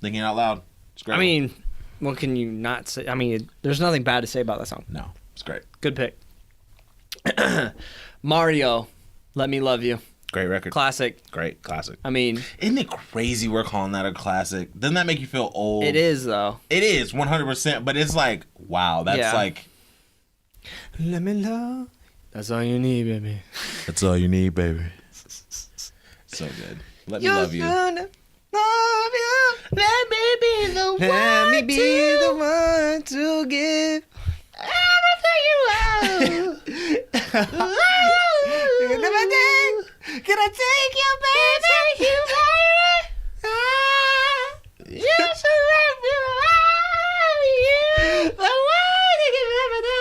Thinking Out Loud. It's great. I mean, what can you not say? I mean, there's nothing bad to say about that song. No, it's great. Good pick. Mario, Let Me Love You. Great record. Classic. Great classic. I mean, Isn't it crazy we're calling that a classic? Doesn't that make you feel old? it is, though. It is 100%, but it's like, wow, that's Yeah. like Let me love. That's all you need, baby. That's all you need, baby. So good. Let me love you. Gonna love you. Let me be the one. Let me be the one to give everything you have. Can I take you, baby? Take you, baby. You should let me love you. The one to give everything.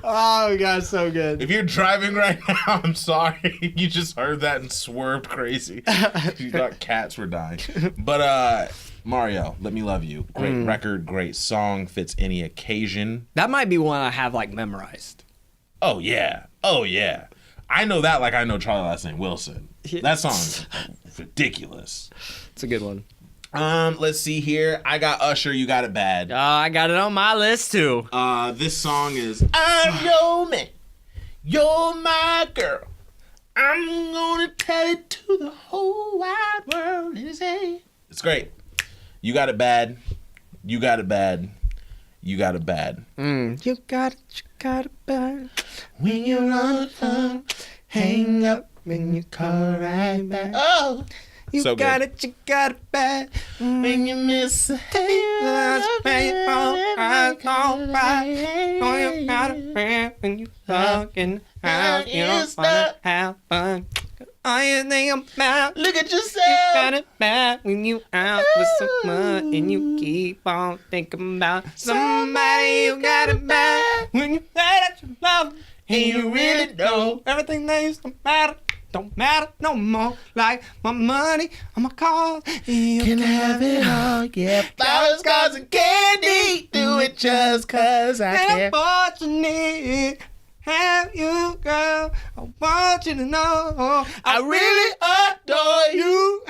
Oh, God, so good. If you're driving right now, I'm sorry. You just heard that and swerved crazy. You thought cats were dying. But, Mario, Let Me Love You. Great record, great song, fits any occasion. That might be one I have, like, memorized. Oh, yeah. Oh, yeah. I know that like I know Charlie Last Name Wilson. That song's ridiculous. It's a good one. Let's see here. I got Usher, You Got It Bad. I got it on my list, too. This song is I'm your man, you're my girl. I'm gonna tell it to the whole wide world. It's great. You Got It Bad. You Got It Bad. You Got It Bad. You got it bad. When you're on the phone, hang up when you call right back. Oh, You so got good. it, you got it bad. When you miss a Let's pay it all right. Oh, you got it bad when you talking out. You don't wanna have fun. All you think about, Look at you yourself. got it bad when you out with someone and you keep on thinking about somebody. You got it bad when you say that you love and you really know everything that used to matter don't matter no more. Like my money, I'm a call. You Can have it all, yeah. Flowers, cards, and candy. Do it just cause I can. Unfortunate, have you, girl? I want you to know I really adore you.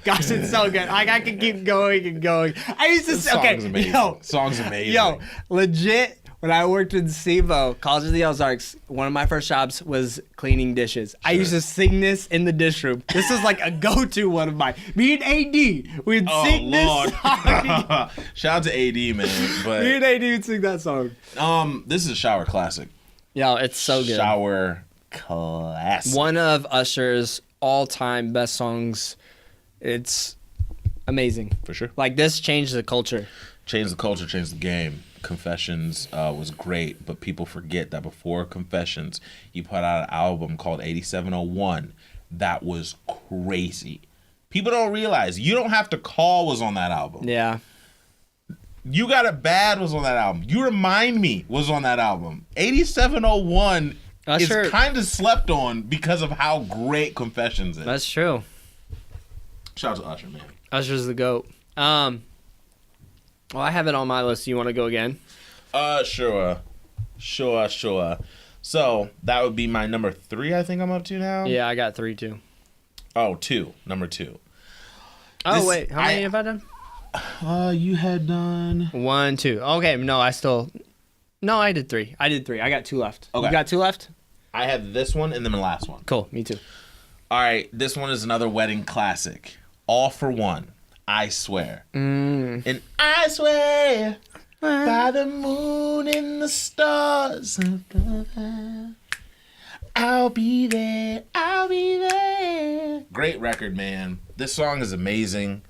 Gosh, it's so good. I can keep going and going. I used to This say, song's okay, amazing. Song's amazing. yo, legit. When I worked in SIVO, College of the Ozarks, one of my first jobs was cleaning dishes. I used to sing this in the dish room. This was like a go-to one of mine. Me and AD, we'd sing this song. Shout out to AD, man. Me and AD would sing that song. But this is a shower classic. Yo, it's so good. Shower classic. One of Usher's all-time best songs. It's amazing. For sure. Like, this changed the culture. Changed the culture, changed the game. Confessions was great, but people forget that before Confessions, he put out an album called 8701 that was crazy. People don't realize You Don't Have to Call was on that album. Yeah. You Got It Bad was on that album. You Remind Me was on that album. 8701 Usher, is kind of slept on because of how great Confessions is. That's true. Shout out to Usher, man. Usher's the GOAT. Well, I have it on my list. You want to go again? Sure. So that would be my number 3. I think I'm up to now. Yeah, I got 3 too. Oh, 2. Number 2. Oh, wait. How many have I done? You had done 1, 2. Okay, no, I did 3. I got 2 left. Okay. You got 2 left? I have this one and then the last one. Cool. Me too. All right, this one is another wedding classic. All for One. I Swear. And I swear by the moon and the stars above her, I'll be there. Great record, man. This song is amazing.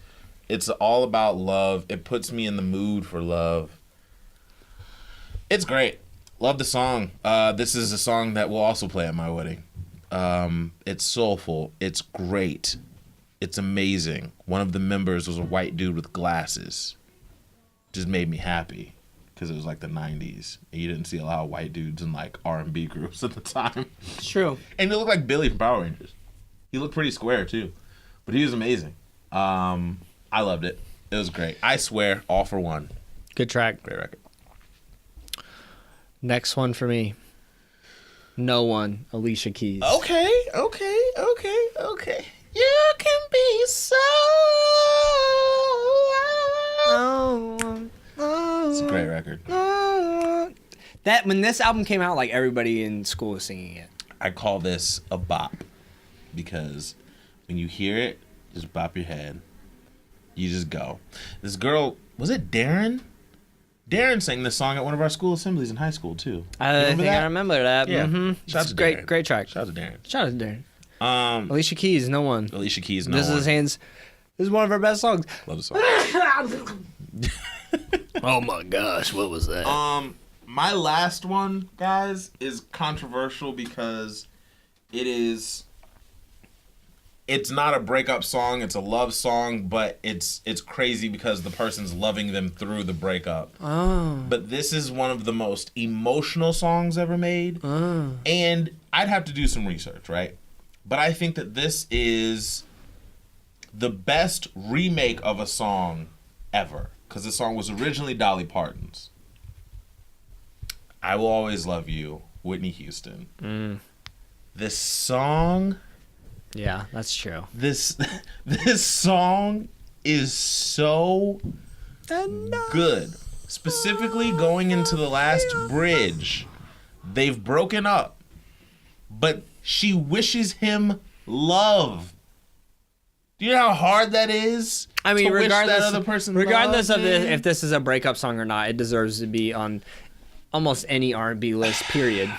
It's all about love. It puts me in the mood for love. It's great. Love the song. This is a song that we'll also play at my wedding. It's soulful. It's great. It's amazing. One of the members was a white dude with glasses. Just made me happy because it was like the 90s. And you didn't see a lot of white dudes in like R&B groups at the time. It's true. And he looked like Billy from Power Rangers. He looked pretty square too. But he was amazing. I loved it. It was great. I Swear, All for One. Good track. Great record. Next one for me. No One, Alicia Keys. Okay. You can be so. It's a great record. That when this album came out, like everybody in school was singing it. I call this a bop because when you hear it, just bop your head. You just go. This girl, was it Darren? Darren sang this song at one of our school assemblies in high school too. I remember that. Yeah. Mm-hmm. Shout out It's to great, Darren. great track. Shout out to Darren. Shout out to Darren. Alicia Keys, no one. Alicia Keys, no This one. is hands. This is one of our best songs. Love the song. Oh my gosh, what was that? My last one, guys, is controversial because it's not a breakup song, it's a love song, but it's crazy because the person's loving them through the breakup. Oh. But this is one of the most emotional songs ever made. And I'd have to do some research, right? But I think that this is the best remake of a song ever. Because the song was originally Dolly Parton's. I Will Always Love You, Whitney Houston. This song... Yeah, that's true. This song is so good. Specifically going into the last bridge. They've broken up. But she wishes him love. Do you know how hard that is? I mean, to wish regardless, that other person regardless love, of man? if this is a breakup song or not, it deserves to be on almost any R&B list. Period.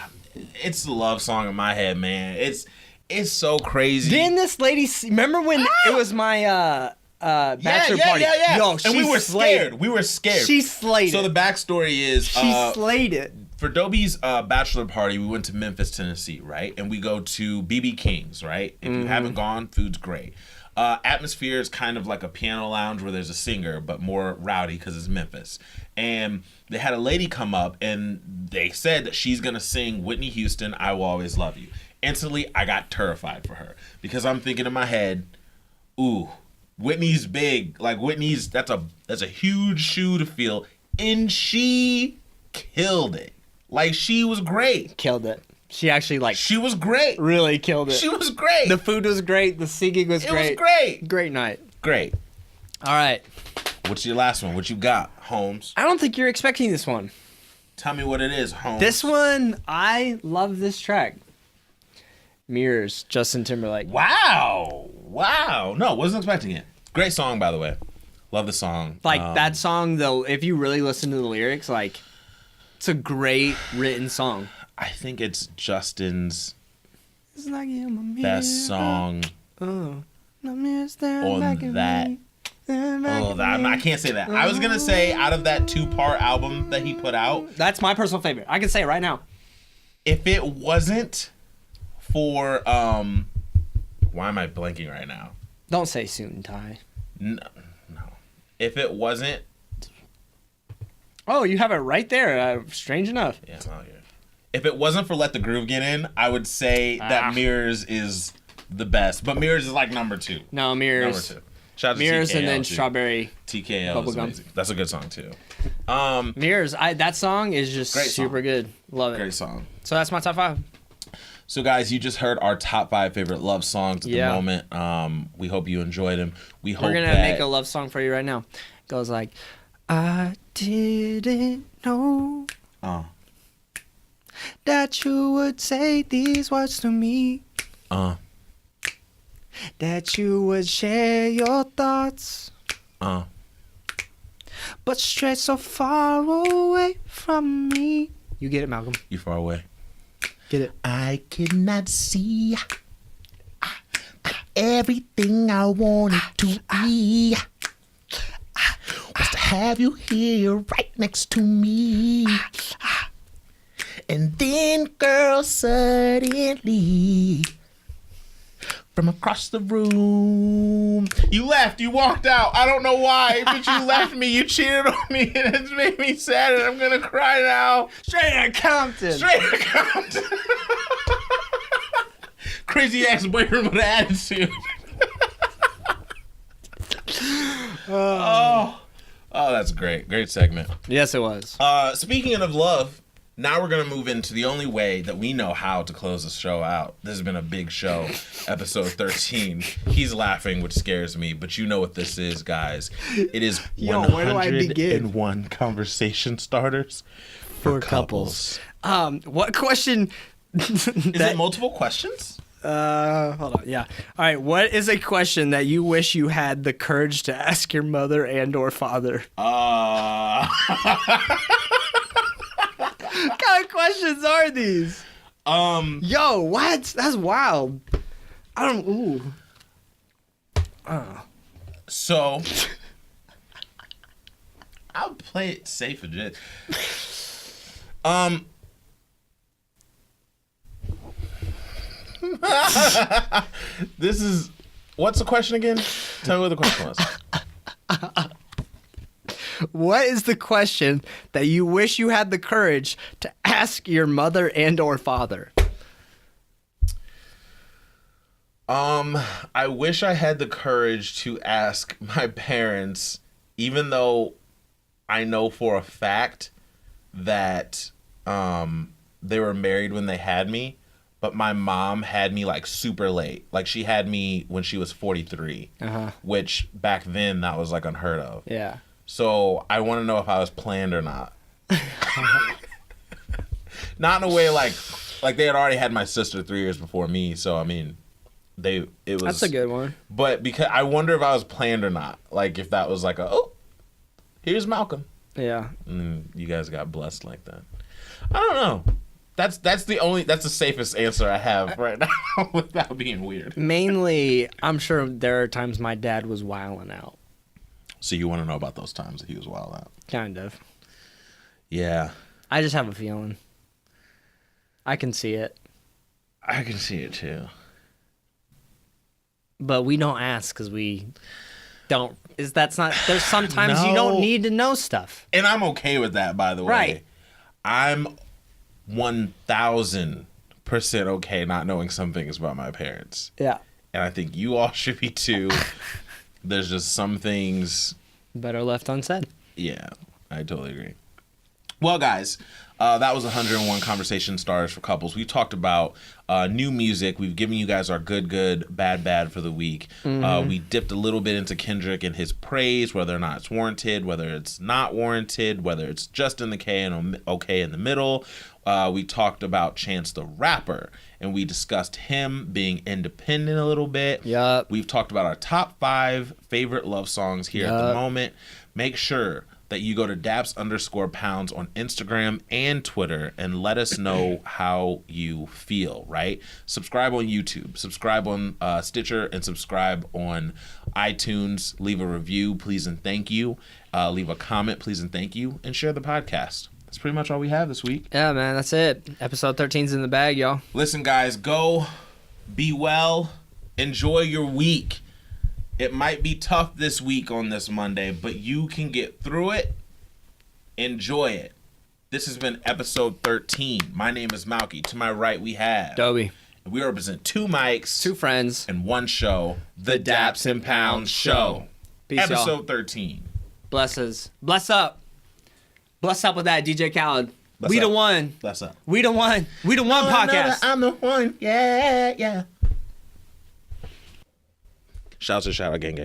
It's a love song in my head, man. It's so crazy. Didn't this lady remember when it was my bachelor party? Yeah. Yo, And we were scared. We were scared. She slayed So it. the backstory is She slayed it. for Dobie's bachelor party, we went to Memphis, Tennessee, right? And we go to BB King's, right? If you haven't gone, food's great. Atmosphere is kind of like a piano lounge where there's a singer, but more rowdy because it's Memphis. And they had a lady come up and they said that she's going to sing Whitney Houston, I Will Always Love You. Instantly, I got terrified for her because I'm thinking in my head, ooh, Whitney's big. Like Whitney's, that's a huge shoe to fill. And she killed it. Like she was great. Killed it. She actually She was great. really killed it. She was great. The food was great. The singing was great. It was great. Great night. Great. All right. What's your last one? What you got, Holmes? I don't think you're expecting this one. Tell me what it is, Holmes. This one, I love this track. Mirrors, Justin Timberlake. Wow. No, wasn't expecting it. Great song, by the way. Love the song. Like that song, though, if you really listen to the lyrics, like, it's a great written song. I think it's Justin's It's like best song Oh, the mirror staring on back at that. me, staring back Oh, at that, me. I can't say that. I was going to say out of that 2-part album that he put out, That's my personal favorite. I can say it right now. if it wasn't for why am I blanking right now? Don't say suit and tie. No. If it wasn't, Oh, you have it right there. Strange enough. yeah, it's not here. If it wasn't for Let the Groove Get In, I would say that Mirrors is the best. But Mirrors is like number 2. No, Number Mirrors. 2. Shout out to Mirrors TKL and then too. Strawberry. TKL is Bubblegum. amazing. That's a good song too. Mirrors. That song is just Great song. super good. Love it. Great song. So that's my top 5. So guys, you just heard our top 5 favorite love songs at Yeah. the moment. We hope you enjoyed them. We hope We're gonna that make a love song for you right now. It goes like, I didn't know that you would say these words to me. That you would share your thoughts, but straight so far away from me. You get it, Malcolm? You far away. Get it? I cannot see everything I wanted to be. Was to have you here right next to me. And then, girl, suddenly, from across the room, you left. You walked out. I don't know why, but you left me. You cheated on me, and it's made me sad, and I'm gonna cry now. Straight out of Compton. Straight out of Compton. Crazy ass boyfriend with an attitude. Oh, that's great. Great segment. Yes, it was. Speaking of love, now we're going to move into the only way that we know how to close the show out. This has been a big show, episode 13. He's laughing, which scares me, but you know what this is, guys. It is Yo, where do I begin? 101 conversation starters for couples. What question? Is it multiple questions? Hold on. Yeah. All right. What is a question that you wish you had the courage to ask your mother and or father? Uh, What kind of questions are these? Yo, what? That's wild. I don't. Ooh. So I'll play it safe and just. This is. What's the question again? Tell me what the question was. What is the question that you wish you had the courage to ask your mother and or father? I wish I had the courage to ask my parents, even though I know for a fact that they were married when they had me, but my mom had me like super late. Like she had me when she was 43, which back then that was like unheard of. Yeah. So I want to know if I was planned or not. Not in a way like they had already had my sister 3 years before me. So I mean, it was. That's a good one. But because I wonder if I was planned or not. Like if that was like here's Malcolm. Yeah. And you guys got blessed like that. I don't know. That's the safest answer I have right now without being weird. Mainly, I'm sure there are times my dad was wilding out. So you want to know about those times that he was wild out? Kind of. Yeah. I just have a feeling. I can see it. I can see it too. But we don't ask because we don't. There's sometimes you don't No. need to know stuff. And I'm okay with that, by the way. Right. I'm 1,000% okay not knowing some things about my parents. Yeah. And I think you all should be too. There's just some things. Better left unsaid. Yeah, I totally agree. Well, guys, that was 101 conversation starters for couples. We talked about new music. We've given you guys our good, bad for the week. We dipped a little bit into Kendrick and his praise, whether or not it's warranted, whether it's not warranted, whether it's just in the K and okay in the middle. We talked about Chance the Rapper, and we discussed him being independent a little bit. Yup. We've talked about our top 5 favorite love songs here at the moment. Make sure that you go to Daps_pounds on Instagram and Twitter and let us know how you feel, right? Subscribe on YouTube, subscribe on Stitcher, and subscribe on iTunes. Leave a review, please and thank you. Leave a comment, please and thank you. And share the podcast. That's pretty much all we have this week. Yeah, man, that's it. Episode 13's in the bag, y'all. Listen, guys, go be well. Enjoy your week. It might be tough this week on this Monday, but you can get through it. Enjoy it. This has been episode 13. My name is Malky. To my right, we have Dobie. We represent 2 mics, 2 friends, and 1 show, the Daps and Pounds Show. Peace, Episode y'all. 13. Blesses. Bless up. Bless up with that, DJ Khaled. Bless we up. the one. Bless up. We the one. We the one podcast. I'm the one. Yeah. Shout out, gang.